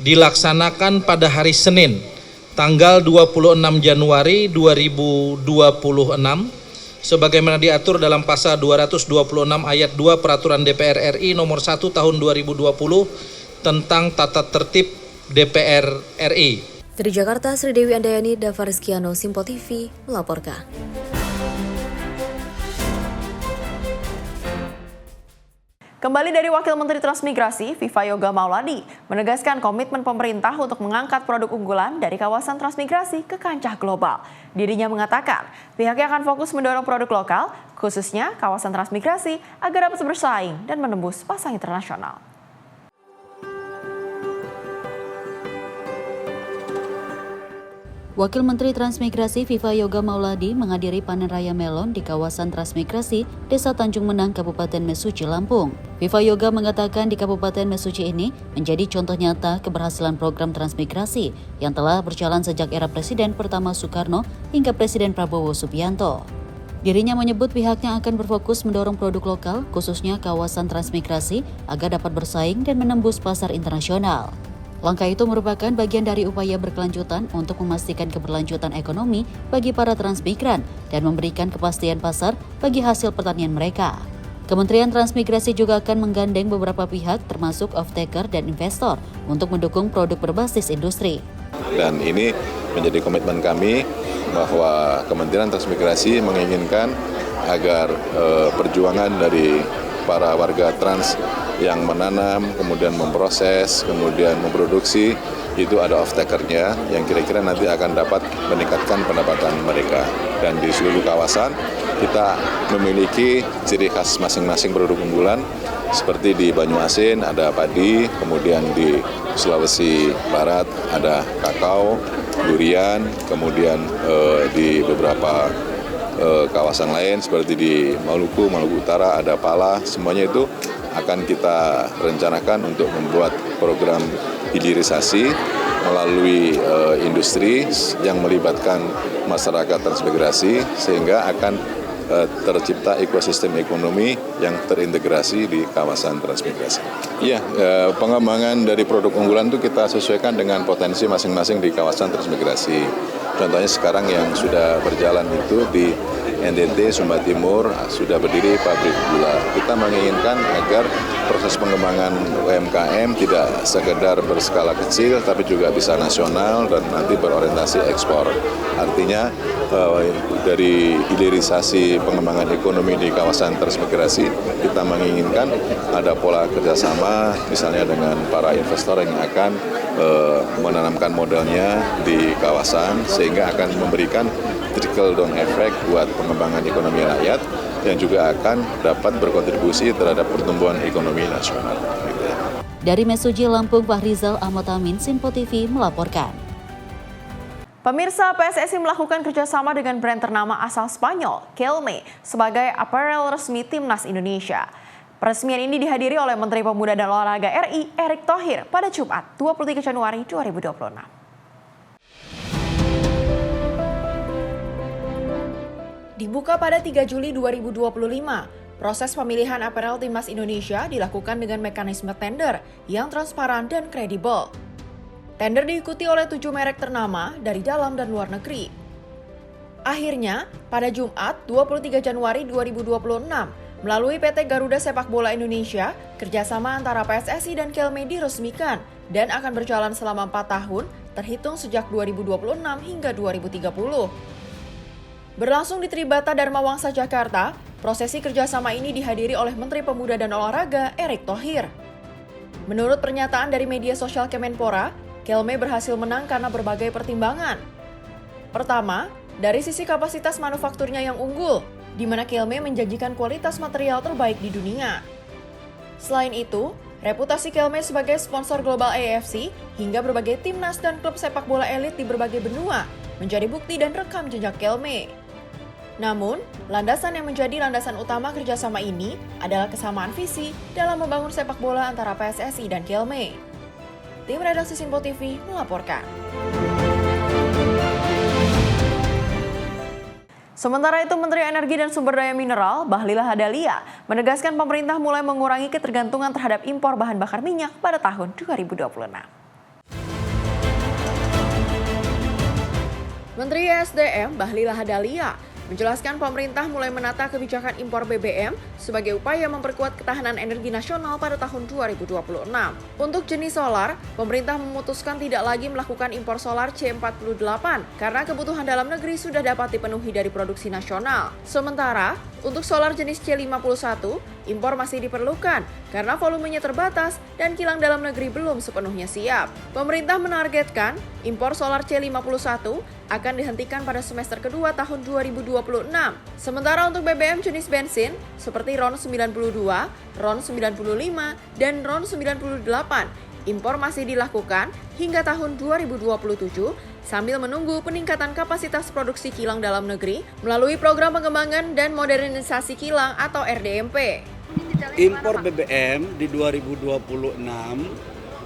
dilaksanakan pada hari Senin, tanggal 26 Januari 2026, sebagaimana diatur dalam pasal 226 ayat 2 Peraturan DPR RI nomor 1 tahun 2020 tentang tata tertib DPR RI. Dari Jakarta, Sri Dewi Andayani, Dava Rizkiano, Sinpo TV melaporkan. Kembali dari Wakil Menteri Transmigrasi, Viva Yoga Mauladi, menegaskan komitmen pemerintah untuk mengangkat produk unggulan dari kawasan transmigrasi ke kancah global. Dirinya mengatakan, pihaknya akan fokus mendorong produk lokal, khususnya kawasan transmigrasi, agar dapat bersaing dan menembus pasar internasional. Wakil Menteri Transmigrasi Viva Yoga Mauladi menghadiri panen raya melon di kawasan transmigrasi Desa Tanjung Menang, Kabupaten Mesuci, Lampung. Viva Yoga mengatakan di Kabupaten Mesuci ini menjadi contoh nyata keberhasilan program transmigrasi yang telah berjalan sejak era Presiden pertama Soekarno hingga Presiden Prabowo Subianto. Dirinya menyebut pihaknya akan berfokus mendorong produk lokal, khususnya kawasan transmigrasi, agar dapat bersaing dan menembus pasar internasional. Langkah itu merupakan bagian dari upaya berkelanjutan untuk memastikan keberlanjutan ekonomi bagi para transmigran dan memberikan kepastian pasar bagi hasil pertanian mereka. Kementerian Transmigrasi juga akan menggandeng beberapa pihak termasuk off-taker dan investor untuk mendukung produk berbasis industri. Dan ini menjadi komitmen kami bahwa Kementerian Transmigrasi menginginkan agar perjuangan dari para warga trans yang menanam, kemudian memproses, kemudian memproduksi, itu ada off-takernya yang kira-kira nanti akan dapat meningkatkan pendapatan mereka. Dan di seluruh kawasan kita memiliki ciri khas masing-masing produk unggulan, seperti di Banyuasin ada padi, kemudian di Sulawesi Barat ada kakao, durian, kemudian di beberapa kawasan lain seperti di Maluku Utara ada pala, semuanya itu akan kita rencanakan untuk membuat program hilirisasi melalui industri yang melibatkan masyarakat transmigrasi sehingga akan tercipta ekosistem ekonomi yang terintegrasi di kawasan transmigrasi. Iya, pengembangan dari produk unggulan itu kita sesuaikan dengan potensi masing-masing di kawasan transmigrasi. Contohnya sekarang yang sudah berjalan itu di NTT, Sumba Timur sudah berdiri pabrik gula. Kita menginginkan agar proses pengembangan UMKM tidak sekedar berskala kecil, tapi juga bisa nasional dan nanti berorientasi ekspor. Artinya dari hilirisasi pengembangan ekonomi di kawasan transmigrasi, kita menginginkan ada pola kerjasama misalnya dengan para investor yang akan menanamkan modalnya di kawasan sehingga akan memberikan trickle down effect buat pengembangan ekonomi rakyat yang juga akan dapat berkontribusi terhadap pertumbuhan ekonomi nasional. Dari Mesuji Lampung, Fahrizal Ahmad Amin, Sinpo TV melaporkan. Pemirsa, PSSI melakukan kerjasama dengan brand ternama asal Spanyol, Kelme, sebagai apparel resmi Timnas Indonesia. Peresmian ini dihadiri oleh Menteri Pemuda dan Olahraga RI, Erick Thohir, pada Jumat, 23 Januari 2026. Dibuka pada 3 Juli 2025, proses pemilihan apparel Timnas Indonesia dilakukan dengan mekanisme tender yang transparan dan kredibel. Tender diikuti oleh 7 merek ternama dari dalam dan luar negeri. Akhirnya, pada Jumat 23 Januari 2026, melalui PT Garuda Sepak Bola Indonesia, kerjasama antara PSSI dan Kelme diresmikan dan akan berjalan selama 4 tahun, terhitung sejak 2026 hingga 2030. Berlangsung di Tribata Dharma Wangsa, Jakarta, prosesi kerjasama ini dihadiri oleh Menteri Pemuda dan Olahraga, Erick Thohir. Menurut pernyataan dari media sosial Kemenpora, Kelme berhasil menang karena berbagai pertimbangan. Pertama, dari sisi kapasitas manufakturnya yang unggul, di mana Kelme menjanjikan kualitas material terbaik di dunia. Selain itu, reputasi Kelme sebagai sponsor global AFC hingga berbagai timnas dan klub sepak bola elit di berbagai benua menjadi bukti dan rekam jejak Kelme. Namun, landasan yang menjadi landasan utama kerjasama ini adalah kesamaan visi dalam membangun sepak bola antara PSSI dan Kelme. Tim redaksi Sinpo TV melaporkan. Sementara itu, Menteri Energi dan Sumber Daya Mineral, Bahlil Lahadalia, menegaskan pemerintah mulai mengurangi ketergantungan terhadap impor bahan bakar minyak pada tahun 2026. Menteri ESDM, Bahlil Lahadalia, menjelaskan pemerintah mulai menata kebijakan impor BBM sebagai upaya memperkuat ketahanan energi nasional pada tahun 2026. Untuk jenis solar, pemerintah memutuskan tidak lagi melakukan impor solar C48 karena kebutuhan dalam negeri sudah dapat dipenuhi dari produksi nasional. Sementara, untuk solar jenis C51, impor masih diperlukan karena volumenya terbatas dan kilang dalam negeri belum sepenuhnya siap. Pemerintah menargetkan impor solar C51 akan dihentikan pada semester kedua tahun 2026. Sementara untuk BBM jenis bensin seperti RON 92, RON 95, dan RON 98, impor masih dilakukan hingga tahun 2027 sambil menunggu peningkatan kapasitas produksi kilang dalam negeri melalui program pengembangan dan modernisasi kilang atau RDMP. Impor BBM di 2026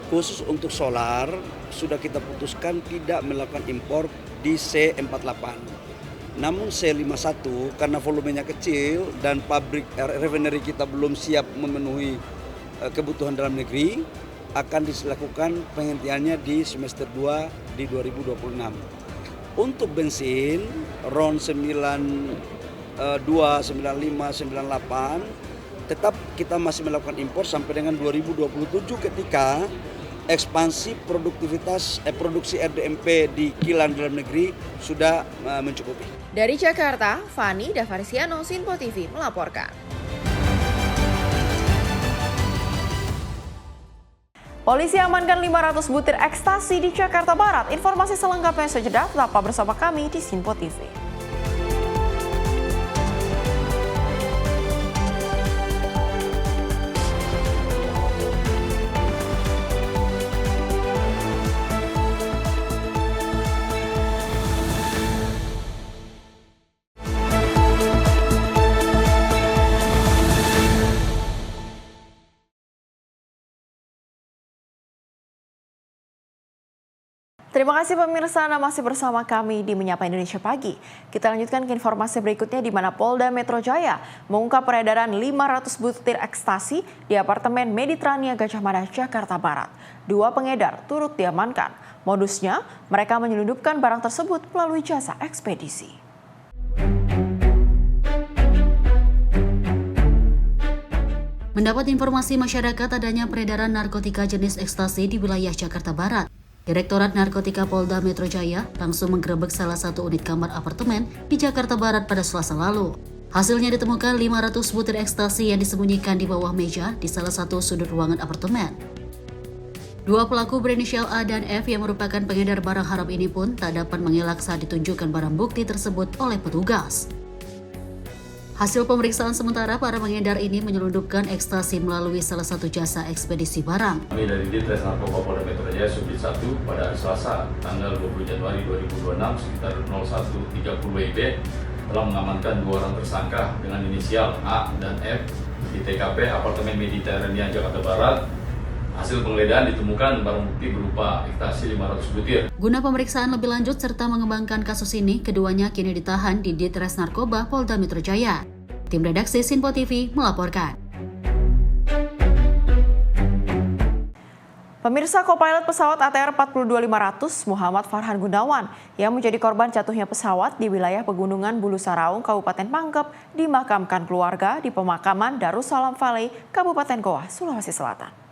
khusus untuk solar sudah kita putuskan tidak melakukan impor di C48. Namun C51 karena volumenya kecil dan pabrik refinery kita belum siap memenuhi kebutuhan dalam negeri, akan dilakukan penghentiannya di semester 2 di 2026. Untuk bensin RON 92, 95, 98 tetap kita masih melakukan impor sampai dengan 2027 ketika ekspansi produksi RDMP di kilang dalam negeri sudah mencukupi. Dari Jakarta, Fani Davarisiano, Sinpo TV melaporkan. Polisi amankan 500 butir ekstasi di Jakarta Barat. Informasi selengkapnya sejenak, tetap bersama kami di Sinpo TV. Terima kasih pemirsa, Anda masih bersama kami di Menyapa Indonesia Pagi. Kita lanjutkan ke informasi berikutnya di mana Polda Metro Jaya mengungkap peredaran 500 butir ekstasi di apartemen Mediterania Gajah Mada, Jakarta Barat. 2 pengedar turut diamankan. Modusnya, mereka menyelundupkan barang tersebut melalui jasa ekspedisi. Mendapat informasi masyarakat adanya peredaran narkotika jenis ekstasi di wilayah Jakarta Barat, Direktorat Narkotika Polda Metro Jaya langsung menggerebek salah satu unit kamar apartemen di Jakarta Barat pada Selasa lalu. Hasilnya ditemukan 500 butir ekstasi yang disembunyikan di bawah meja di salah satu sudut ruangan apartemen. Dua pelaku berinisial A dan F yang merupakan pengedar barang haram ini pun tak dapat mengelak saat ditunjukkan barang bukti tersebut oleh petugas. Hasil pemeriksaan sementara, para pengedar ini menyelundupkan ekstasi melalui salah satu jasa ekspedisi barang. Kami dari Ditres Narkoba Polda Metro Jaya Subdit 1 pada hari Selasa tanggal 20 Januari 2026 sekitar 01.30 WIB telah mengamankan 2 orang tersangka dengan inisial A dan F di TKP apartemen Mediterania Jakarta Barat. Hasil penggeledahan ditemukan barang bukti berupa ekstasi 500 butir. Guna pemeriksaan lebih lanjut serta mengembangkan kasus ini, keduanya kini ditahan di Ditres Narkoba Polda Metro Jaya. Tim redaksi Sinpo TV melaporkan. Pemirsa, co-pilot pesawat ATR 42500 Muhammad Farhan Gunawan yang menjadi korban jatuhnya pesawat di wilayah Pegunungan Bulu Saraung, Kabupaten Pangkep, dimakamkan keluarga di pemakaman Darussalam Valley, Kabupaten Goa, Sulawesi Selatan.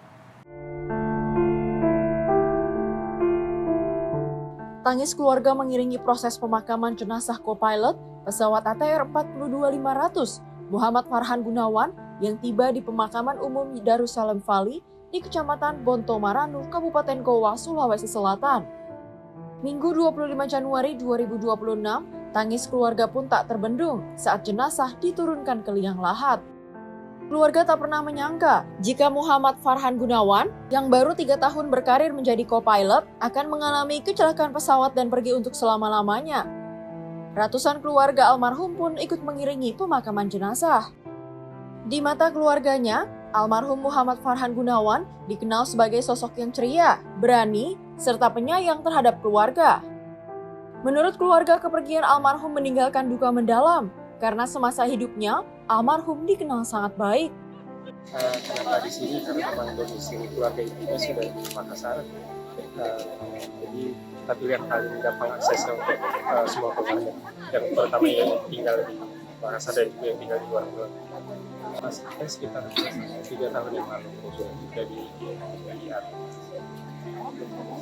Tangis keluarga mengiringi proses pemakaman jenazah co-pilot pesawat ATR 42500 Muhammad Farhan Gunawan yang tiba di pemakaman umum Darussalam Valley di Kecamatan Bonto Maranu, Kabupaten Goa, Sulawesi Selatan. Minggu 25 Januari 2026, tangis keluarga pun tak terbendung saat jenazah diturunkan ke liang lahat. Keluarga tak pernah menyangka jika Muhammad Farhan Gunawan yang baru 3 tahun berkarir menjadi co-pilot akan mengalami kecelakaan pesawat dan pergi untuk selama-lamanya. Ratusan keluarga almarhum pun ikut mengiringi pemakaman jenazah. Di mata keluarganya, almarhum Muhammad Farhan Gunawan dikenal sebagai sosok yang ceria, berani, serta penyayang terhadap keluarga. Menurut keluarga, kepergian almarhum meninggalkan duka mendalam karena semasa hidupnya almarhum dikenal sangat baik. Kenapa di sini? Karena memang domisili keluarga itu sudah di Makassar. Jadi kita pilihan paling gampang aksesnya untuk semua keluarga. Yang pertama yang tinggal di Makassar dan juga yang tinggal di luar pulau. Sampai sekitar 3 tahun yang lalu sudah dilihat.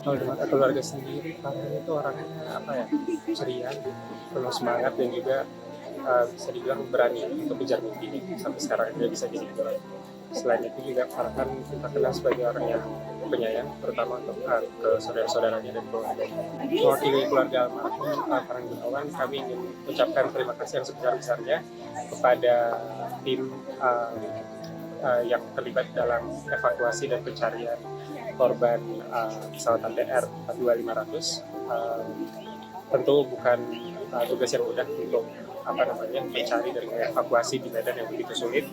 Kalau di mata keluarga sendiri, Farhan itu orangnya ceria, penuh semangat dan juga bisa dibilang berani untuk kejar mimpi. Sampai sekarang dia bisa jadi pilot. Selain itu juga Farhan kita kenal sebagai orang yang penyayang, terutama untuk ke saudara-saudaranya dan keluarga. Mewakili keluarga almarhum Farhan Gunawan, kami ingin ucapkan terima kasih yang sebesar-besarnya kepada tim yang terlibat dalam evakuasi dan pencarian korban pesawat ATR 42500. Tentu bukan tugas yang mudah untuk mencari dan mengevakuasi di medan yang begitu sulit,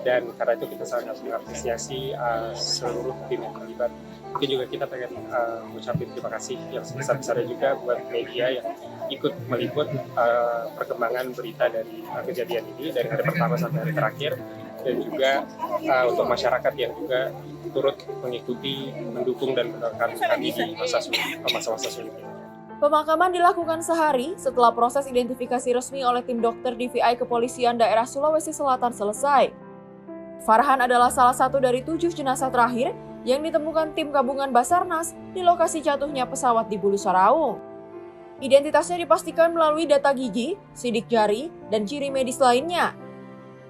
dan karena itu kita sangat mengapresiasi seluruh tim yang terlibat. Mungkin juga kita pengen mengucapkan terima kasih yang sebesar-besarnya juga buat media yang ikut meliput perkembangan berita dari kejadian ini dari hari pertama sampai hari terakhir, dan juga untuk masyarakat yang juga turut mengikuti, mendukung dan mendoakan kami di masa-masa sulit ini. Pemakaman dilakukan sehari setelah proses identifikasi resmi oleh tim dokter DVI Kepolisian Daerah Sulawesi Selatan selesai. Farhan adalah salah satu dari 7 jenazah terakhir yang ditemukan tim gabungan Basarnas di lokasi jatuhnya pesawat di Bulu Saraung. Identitasnya dipastikan melalui data gigi, sidik jari, dan ciri medis lainnya.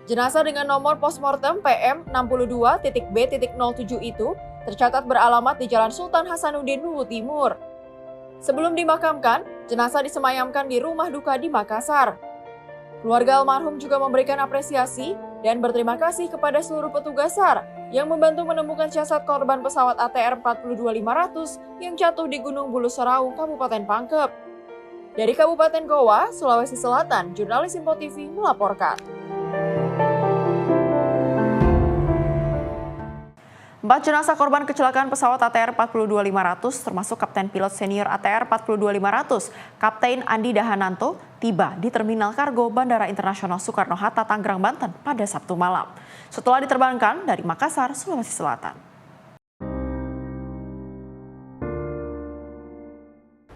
Jenazah dengan nomor postmortem PM62.B.07 itu tercatat beralamat di Jalan Sultan Hasanuddin Luwu Timur. Sebelum dimakamkan, jenazah disemayamkan di rumah duka di Makassar. Keluarga almarhum juga memberikan apresiasi dan berterima kasih kepada seluruh petugas SAR yang membantu menemukan jasad korban pesawat ATR 42500 yang jatuh di Gunung Bulu Saraung, Kabupaten Pangkep. Dari Kabupaten Goa, Sulawesi Selatan, jurnalis Sinpo TV melaporkan. 4 jenazah korban kecelakaan pesawat ATR 42500 termasuk Kapten Pilot Senior ATR 42500, Kapten Andi Dahananto, tiba di Terminal Kargo Bandara Internasional Soekarno-Hatta, Tangerang, Banten pada Sabtu malam. Setelah diterbangkan dari Makassar, Sulawesi Selatan.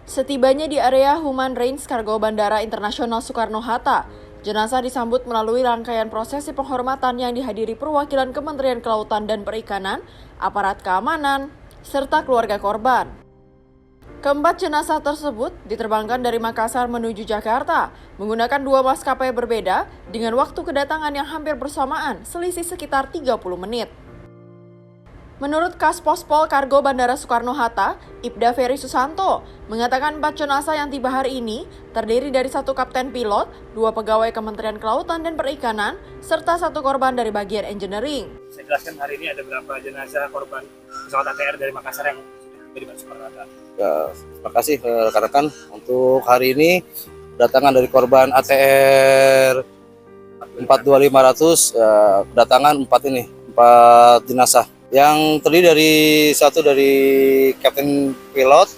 Setibanya di area Human Range Kargo Bandara Internasional Soekarno-Hatta, Jenazah disambut melalui rangkaian prosesi penghormatan yang dihadiri perwakilan Kementerian Kelautan dan Perikanan, aparat keamanan, serta keluarga korban. Keempat jenazah tersebut diterbangkan dari Makassar menuju Jakarta menggunakan 2 maskapai berbeda dengan waktu kedatangan yang hampir bersamaan, selisih sekitar 30 menit. Menurut Kaspospol Kargo Bandara Soekarno-Hatta, Ibda Ferry Susanto, mengatakan 4 jenazah yang tiba hari ini terdiri dari 1 kapten pilot, 2 pegawai Kementerian Kelautan dan Perikanan, serta 1 korban dari bagian engineering. Saya jelaskan hari ini ada berapa jenazah korban pesawat ATR dari Makassar yang sudah di Bandara Soekarno-Hatta. Ya, terima kasih rekan-rekan. Untuk hari ini kedatangan dari korban ATR 42500, kedatangan 4 jenazah. Yang terdiri dari 1 dari kapten pilot,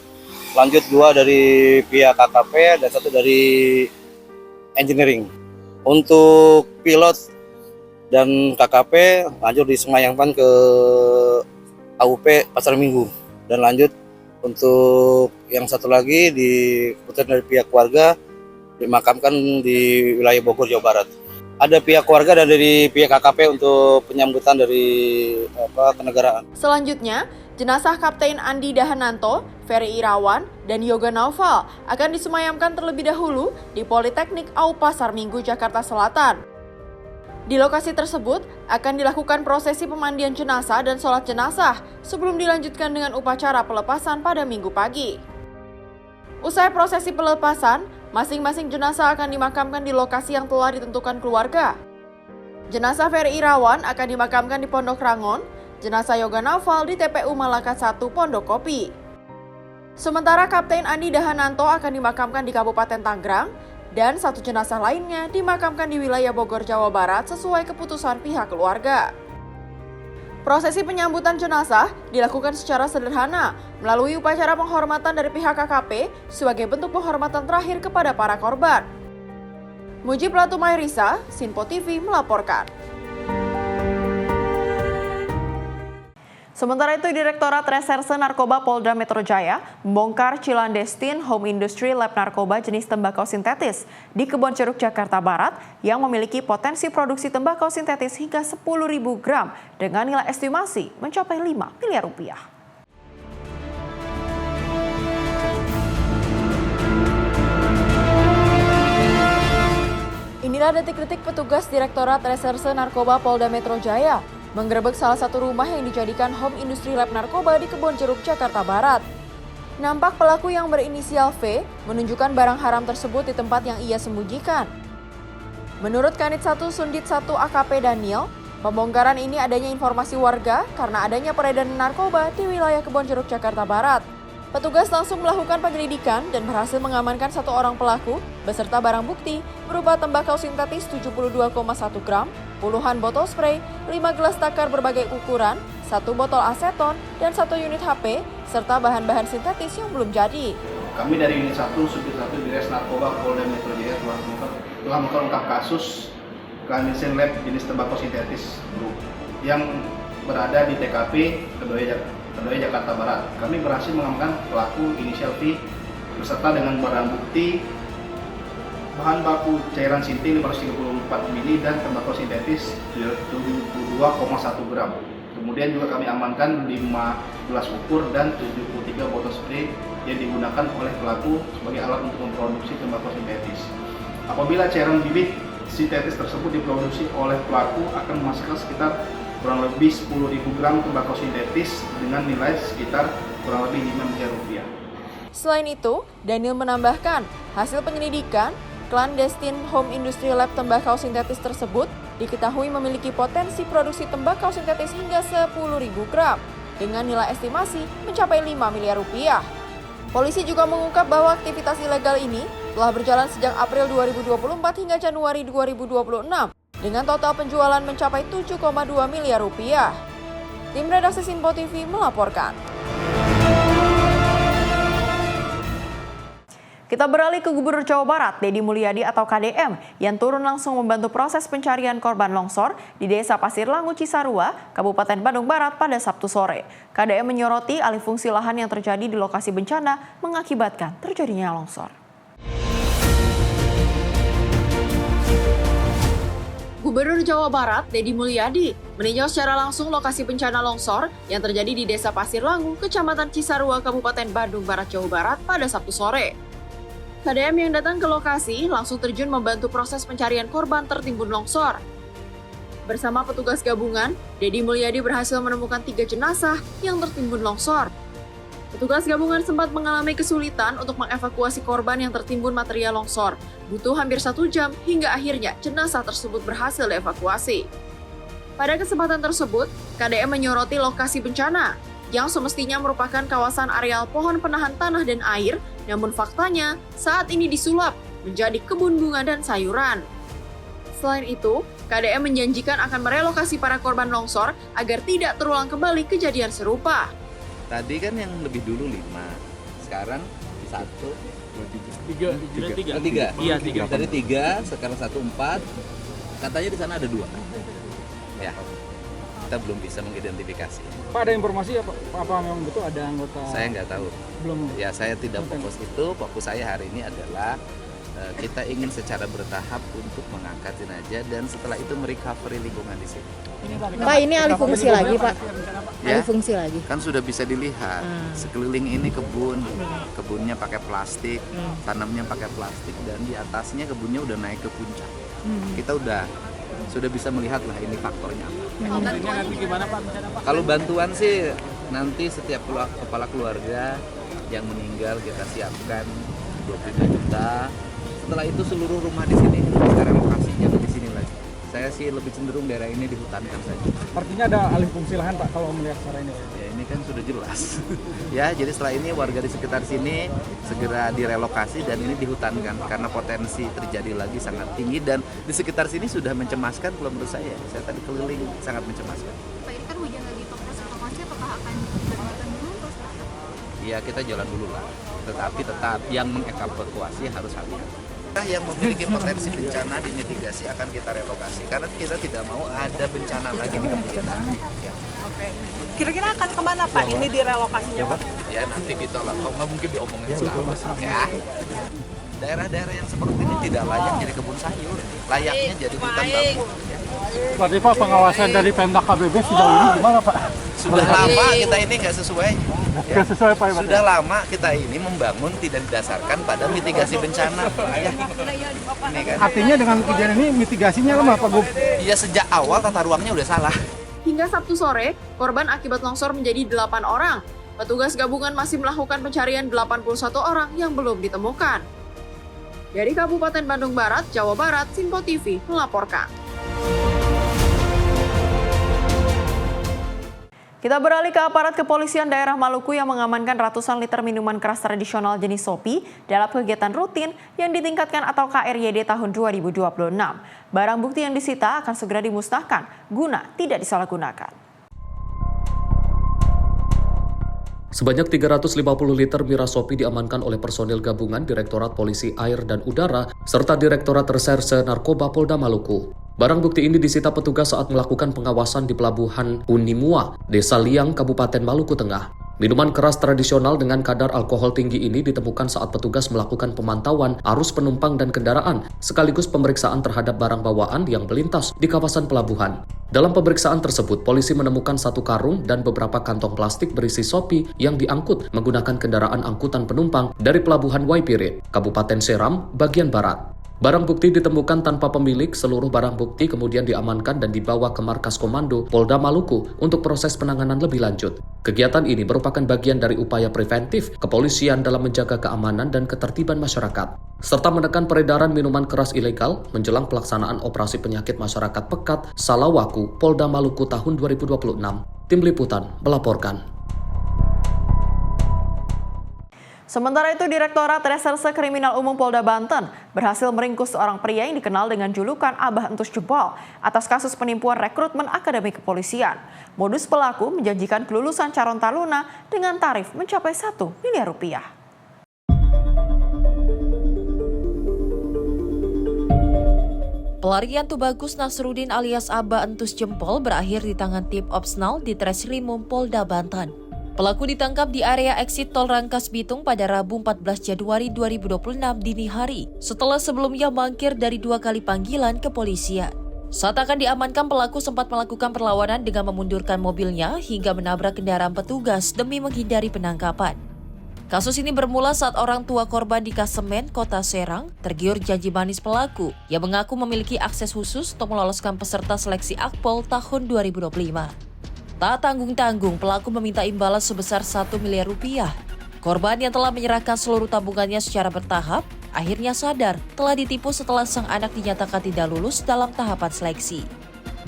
lanjut 2 dari pihak KKP dan 1 dari engineering. Untuk pilot dan KKP lanjut disemayamkan ke AUP Pasar Minggu dan lanjut untuk yang 1 lagi keputusan dari pihak keluarga dimakamkan di wilayah Bogor, Jawa Barat. Ada pihak keluarga dan dari pihak KKP untuk penyambutan dari kenegaraan. Selanjutnya, jenazah Kapten Andi Dahananto, Ferry Irawan, dan Yoga Naufal akan disemayamkan terlebih dahulu di Politeknik AU Pasar Minggu, Jakarta Selatan. Di lokasi tersebut akan dilakukan prosesi pemandian jenazah dan sholat jenazah sebelum dilanjutkan dengan upacara pelepasan pada Minggu pagi. Usai prosesi pelepasan, masing-masing jenazah akan dimakamkan di lokasi yang telah ditentukan keluarga. Jenazah Ferry Irawan akan dimakamkan di Pondok Rangon, jenazah Yoga Naufal di TPU Malaka 1 Pondok Kopi. Sementara Kapten Andi Dahananto akan dimakamkan di Kabupaten Tangerang, dan 1 jenazah lainnya dimakamkan di wilayah Bogor, Jawa Barat sesuai keputusan pihak keluarga. Prosesi penyambutan jenazah dilakukan secara sederhana melalui upacara penghormatan dari pihak KKP sebagai bentuk penghormatan terakhir kepada para korban. Mujib Latumairisa, Sinpo TV melaporkan. Sementara itu, Direktorat Reserse Narkoba Polda Metro Jaya membongkar Cilandestin Home Industry Lab narkoba jenis tembakau sintetis di Kebonceruk, Jakarta Barat yang memiliki potensi produksi tembakau sintetis hingga 10.000 gram dengan nilai estimasi mencapai 5 miliar rupiah. Inilah detik-detik petugas Direktorat Reserse Narkoba Polda Metro Jaya menggerebek salah satu rumah yang dijadikan home industry lab narkoba di Kebonceruk, Jakarta Barat. Nampak pelaku yang berinisial V menunjukkan barang haram tersebut di tempat yang ia sembunyikan. Menurut Kanit 1 Sundit 1 AKP Daniel, pembongkaran ini adanya informasi warga karena adanya peredaran narkoba di wilayah Kebonceruk, Jakarta Barat. Petugas langsung melakukan penyelidikan dan berhasil mengamankan 1 orang pelaku beserta barang bukti berupa tembakau sintetis 72,1 gram, puluhan botol spray, 5 gelas takar berbagai ukuran, 1 botol aseton, dan 1 unit HP, serta bahan-bahan sintetis yang belum jadi. Kami dari Unit 1, Subdit 1 Dires Narkoba Polda Metro Jaya telah mengungkap kasus clandestine lab jenis tembakau sintetis yang berada di TKP Kedoya, Jakarta Barat. Kami berhasil mengamankan pelaku inisial V beserta dengan barang bukti bahan baku cairan sinting 534 mili dan tembakau sintetis 72,1 gram. Kemudian juga kami amankan 15 ukur dan 73 botol spray yang digunakan oleh pelaku sebagai alat untuk memproduksi tembakau sintetis. Apabila cairan bibit sintetis tersebut diproduksi oleh pelaku akan menghasilkan sekitar kurang lebih 10.000 gram tembakau sintetis dengan nilai sekitar kurang lebih 5 miliar rupiah. Selain itu, Daniel menambahkan, hasil penyelidikan, clandestine home industry lab tembakau sintetis tersebut diketahui memiliki potensi produksi tembakau sintetis hingga 10.000 gram dengan nilai estimasi mencapai 5 miliar rupiah. Polisi juga mengungkap bahwa aktivitas ilegal ini telah berjalan sejak April 2024 hingga Januari 2026 dengan total penjualan mencapai 7,2 miliar rupiah. Tim redaksi Sinpo TV melaporkan. Kita beralih ke Gubernur Jawa Barat, Deddy Mulyadi atau KDM, yang turun langsung membantu proses pencarian korban longsor di Desa Pasir Langu, Cisarua, Kabupaten Bandung Barat pada Sabtu sore. KDM menyoroti alih fungsi lahan yang terjadi di lokasi bencana mengakibatkan terjadinya longsor. Gubernur Jawa Barat, Deddy Mulyadi, meninjau secara langsung lokasi bencana longsor yang terjadi di Desa Pasir Langu, Kecamatan Cisarua, Kabupaten Bandung Barat, Jawa Barat pada Sabtu sore. KDM yang datang ke lokasi langsung terjun membantu proses pencarian korban tertimbun longsor. Bersama petugas gabungan, Deddy Mulyadi berhasil menemukan 3 jenazah yang tertimbun longsor. Petugas gabungan sempat mengalami kesulitan untuk mengevakuasi korban yang tertimbun material longsor. Butuh hampir 1 jam hingga akhirnya jenazah tersebut berhasil dievakuasi. Pada kesempatan tersebut, KDM menyoroti lokasi bencana yang semestinya merupakan kawasan areal pohon penahan tanah dan air, namun faktanya saat ini disulap menjadi kebun bunga dan sayuran. Selain itu, KDM menjanjikan akan merelokasi para korban longsor agar tidak terulang kembali kejadian serupa. Tadi kan yang lebih dulu 5, sekarang 1, 2, 3. Iya, 3. Dari 3, sekarang 1, 4. Katanya di sana ada 2. Ya, kita belum bisa mengidentifikasi. Pak, ada informasi apa memang betul ada anggota? Saya nggak tahu. Belum. Ya, saya tidak fokus itu. Fokus saya hari ini adalah kita ingin secara bertahap untuk mengangkat jenazah dan setelah itu merecovery lingkungan di sini. Pak, ini alih fungsi lagi, Pak. Ya, Alih fungsi lagi. kan sudah bisa dilihat sekeliling ini kebunnya pakai plastik, tanamnya pakai plastik dan di atasnya kebunnya udah naik ke puncak. Kita sudah bisa melihat lah ini faktornya apa. Nanti gimana Pak? Kalau bantuan sih nanti setiap kepala keluarga yang meninggal kita siapkan 25 juta. Setelah itu seluruh rumah di sini sekarang lokasinya di sini lagi. Saya sih lebih cenderung daerah ini dihutankan saja. Artinya ada alih fungsi lahan Pak kalau melihat secara ini? Ya ini kan sudah jelas. Ya jadi setelah ini warga di sekitar sini segera direlokasi dan ini dihutankan karena potensi terjadi lagi sangat tinggi dan di sekitar sini sudah mencemaskan kalau menurut saya. Saya tadi keliling sangat mencemaskan. Pak, ini kan hujan lagi, proses evakuasi apakah akan dilakukan dulu? Ya kita jalan dulu lah. Tetapi tetap yang mengevakuasi harus hati-hati. Yang memiliki potensi bencana di mitigasi akan kita relokasi karena kita tidak mau ada bencana lagi di kemudian hari. Ya. Oke. Kira-kira akan kemana Pak ini direlokasinya Pak? Ya nanti ditolak, kalau nggak mungkin diomongin selama. Ya. Daerah-daerah yang seperti ini tidak layak jadi kebun sayur, layaknya jadi hutan bambu. Ya. Berarti Pak, pengawasan dari Pemda KBB sejauh ini gimana Pak? Sudah lama kita ini nggak sesuai. Ya. Sesuai Pak. Sudah lama kita ini membangun tidak didasarkan pada mitigasi bencana. Ya. Ini kan. Artinya dengan kejadian ini mitigasinya lemah Pak Gub? Ya sejak awal tata ruangnya udah salah. Hingga Sabtu sore, korban akibat longsor menjadi 8 orang. Petugas gabungan masih melakukan pencarian 81 orang yang belum ditemukan. Dari Kabupaten Bandung Barat, Jawa Barat, Sinpo TV melaporkan. Kita beralih ke aparat kepolisian daerah Maluku yang mengamankan ratusan liter minuman keras tradisional jenis Sopi dalam kegiatan rutin yang ditingkatkan atau KRYD tahun 2026. Barang bukti yang disita akan segera dimusnahkan guna tidak disalahgunakan. Sebanyak 350 liter miras Sopi diamankan oleh personil gabungan Direktorat Polisi Air dan Udara serta Direktorat Reserse Narkoba Polda Maluku. Barang bukti ini disita petugas saat melakukan pengawasan di Pelabuhan Unimua, Desa Liang, Kabupaten Maluku Tengah. Minuman keras tradisional dengan kadar alkohol tinggi ini ditemukan saat petugas melakukan pemantauan arus penumpang dan kendaraan, sekaligus pemeriksaan terhadap barang bawaan yang melintas di kawasan pelabuhan. Dalam pemeriksaan tersebut, polisi menemukan 1 karung dan beberapa kantong plastik berisi Sopi yang diangkut menggunakan kendaraan angkutan penumpang dari Pelabuhan Waipirit, Kabupaten Seram, bagian barat. Barang bukti ditemukan tanpa pemilik, seluruh barang bukti kemudian diamankan dan dibawa ke markas komando Polda Maluku untuk proses penanganan lebih lanjut. Kegiatan ini merupakan bagian dari upaya preventif kepolisian dalam menjaga keamanan dan ketertiban masyarakat, serta menekan peredaran minuman keras ilegal menjelang pelaksanaan operasi penyakit masyarakat pekat Salawaku Polda Maluku tahun 2026. Tim Liputan melaporkan. Sementara itu, Direktorat Reserse Kriminal Umum Polda Banten berhasil meringkus seorang pria yang dikenal dengan julukan Abah Entus Jempol atas kasus penipuan rekrutmen Akademi Kepolisian. Modus pelaku menjanjikan kelulusan calon taruna dengan tarif mencapai 1 miliar rupiah. Pelarian Tubagus Nasruddin alias Abah Entus Jempol berakhir di tangan tim Opsnal di Treskrimum Polda Banten. Pelaku ditangkap di area eksit Tol Rangkas Bitung pada Rabu 14 Januari 2026 dini hari, setelah sebelumnya mangkir dari 2 kali panggilan kepolisian. Saat akan diamankan, pelaku sempat melakukan perlawanan dengan memundurkan mobilnya hingga menabrak kendaraan petugas demi menghindari penangkapan. Kasus ini bermula saat orang tua korban di Kasemen, Kota Serang, tergiur janji manis pelaku yang mengaku memiliki akses khusus untuk meloloskan peserta seleksi Akpol tahun 2025. Tak tanggung-tanggung, pelaku meminta imbalan sebesar 1 miliar rupiah. Korban yang telah menyerahkan seluruh tabungannya secara bertahap, akhirnya sadar telah ditipu setelah sang anak dinyatakan tidak lulus dalam tahapan seleksi.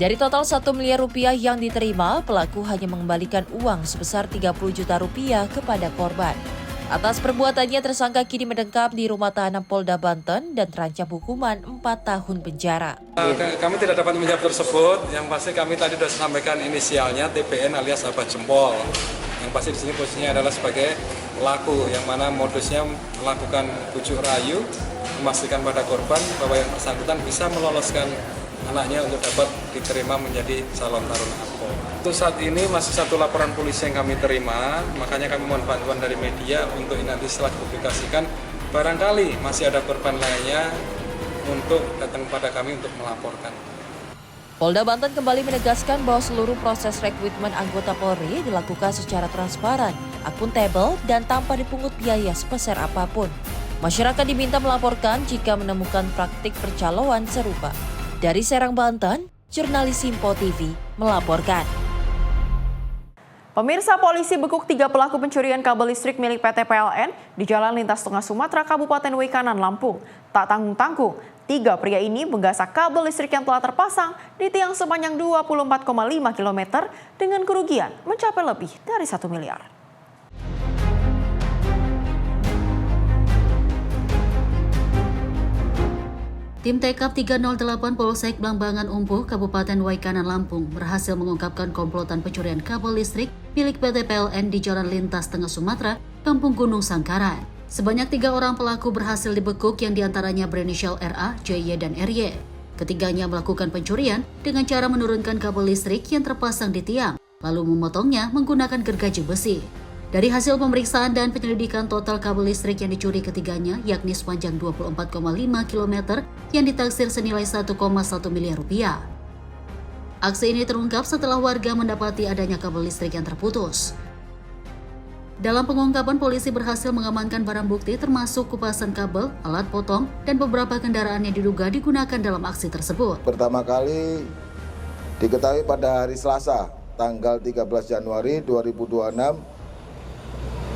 Dari total 1 miliar rupiah yang diterima, pelaku hanya mengembalikan uang sebesar 30 juta rupiah kepada korban. Atas perbuatannya, tersangka kini mendekam di rumah tahanan Polda Banten dan terancam hukuman 4 tahun penjara. Kami tidak dapat menjawab tersebut. Yang pasti kami tadi sudah sampaikan inisialnya TPN alias Abah Jempol. Yang pasti di sini posisinya adalah sebagai pelaku, yang mana modusnya melakukan bujuk rayu, memastikan pada korban bahwa yang bersangkutan bisa meloloskan anaknya untuk dapat diterima menjadi calon taruna Akpol. Untuk saat ini masih satu laporan polisi yang kami terima, makanya kami mohon bantuan dari media untuk nanti setelah dipublikasikan, barangkali masih ada korban lainnya untuk datang kepada kami untuk melaporkan. Polda Banten kembali menegaskan bahwa seluruh proses rekrutmen anggota Polri dilakukan secara transparan, akuntabel, dan tanpa dipungut biaya sebesar apapun. Masyarakat diminta melaporkan jika menemukan praktik percaloan serupa. Dari Serang, Banten, jurnalis Simpo TV melaporkan. Pemirsa, polisi bekuk 3 pelaku pencurian kabel listrik milik PT PLN di Jalan Lintas Tengah Sumatera, Kabupaten Waikanan, Lampung. Tak tanggung-tanggung, 3 pria ini menggasak kabel listrik yang telah terpasang di tiang sepanjang 24,5 km dengan kerugian mencapai lebih dari 1 miliar. Tim TK 308 Polsek Blambangan Umpuh, Kabupaten Waikanan, Lampung berhasil mengungkapkan komplotan pencurian kabel listrik milik PT PLN di Jalan Lintas Tengah Sumatera, Kampung Gunung Sangkaran. Sebanyak 3 orang pelaku berhasil dibekuk yang diantaranya berinisial RA, JY, dan RY. Ketiganya melakukan pencurian dengan cara menurunkan kabel listrik yang terpasang di tiang, lalu memotongnya menggunakan gergaji besi. Dari hasil pemeriksaan dan penyelidikan, total kabel listrik yang dicuri ketiganya yakni sepanjang 24,5 km yang ditaksir senilai 1,1 miliar rupiah. Aksi ini terungkap setelah warga mendapati adanya kabel listrik yang terputus. Dalam pengungkapan, polisi berhasil mengamankan barang bukti termasuk kupasan kabel, alat potong, dan beberapa kendaraan yang diduga digunakan dalam aksi tersebut. Pertama kali diketahui pada hari Selasa, tanggal 13 Januari 2026,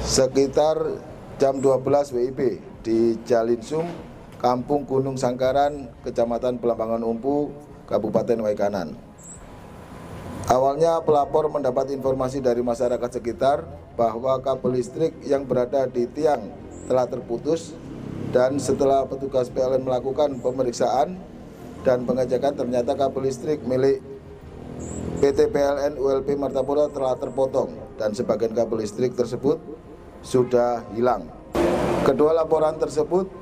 sekitar jam 12 WIB di Jalinsum, Kampung Gunung Sangkaran, Kecamatan Blambangan Umpuh, Kabupaten Waikanan. Awalnya pelapor mendapat informasi dari masyarakat sekitar bahwa kabel listrik yang berada di tiang telah terputus, dan setelah petugas PLN melakukan pemeriksaan dan pengecekan, ternyata kabel listrik milik PT PLN ULP Martapura telah terpotong dan sebagian kabel listrik tersebut sudah hilang. Kedua laporan tersebut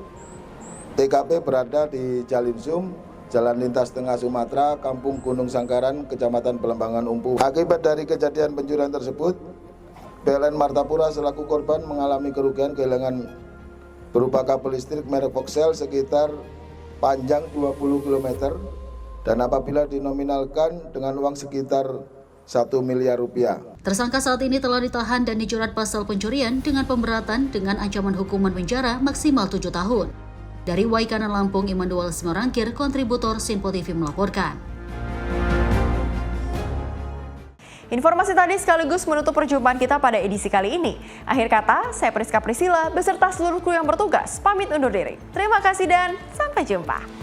TKP berada di Jalinsum, Jalan Lintas Tengah Sumatera, Kampung Gunung Sangkaran, Kecamatan Blambangan Umpuh. Akibat dari kejadian pencurian tersebut, PLN Martapura selaku korban mengalami kerugian kehilangan berupa kabel listrik merek Voxel sekitar panjang 20 km dan apabila dinominalkan dengan uang sekitar 1 miliar rupiah. Tersangka saat ini telah ditahan dan dijerat pasal pencurian dengan pemberatan dengan ancaman hukuman penjara maksimal 7 tahun. Dari Waikanan, Lampung, Immanuel Simarangkir, kontributor Simpo TV melaporkan. Informasi tadi sekaligus menutup perjumpaan kita pada edisi kali ini. Akhir kata, saya Priska Priscilla beserta seluruh kru yang bertugas pamit undur diri. Terima kasih dan sampai jumpa.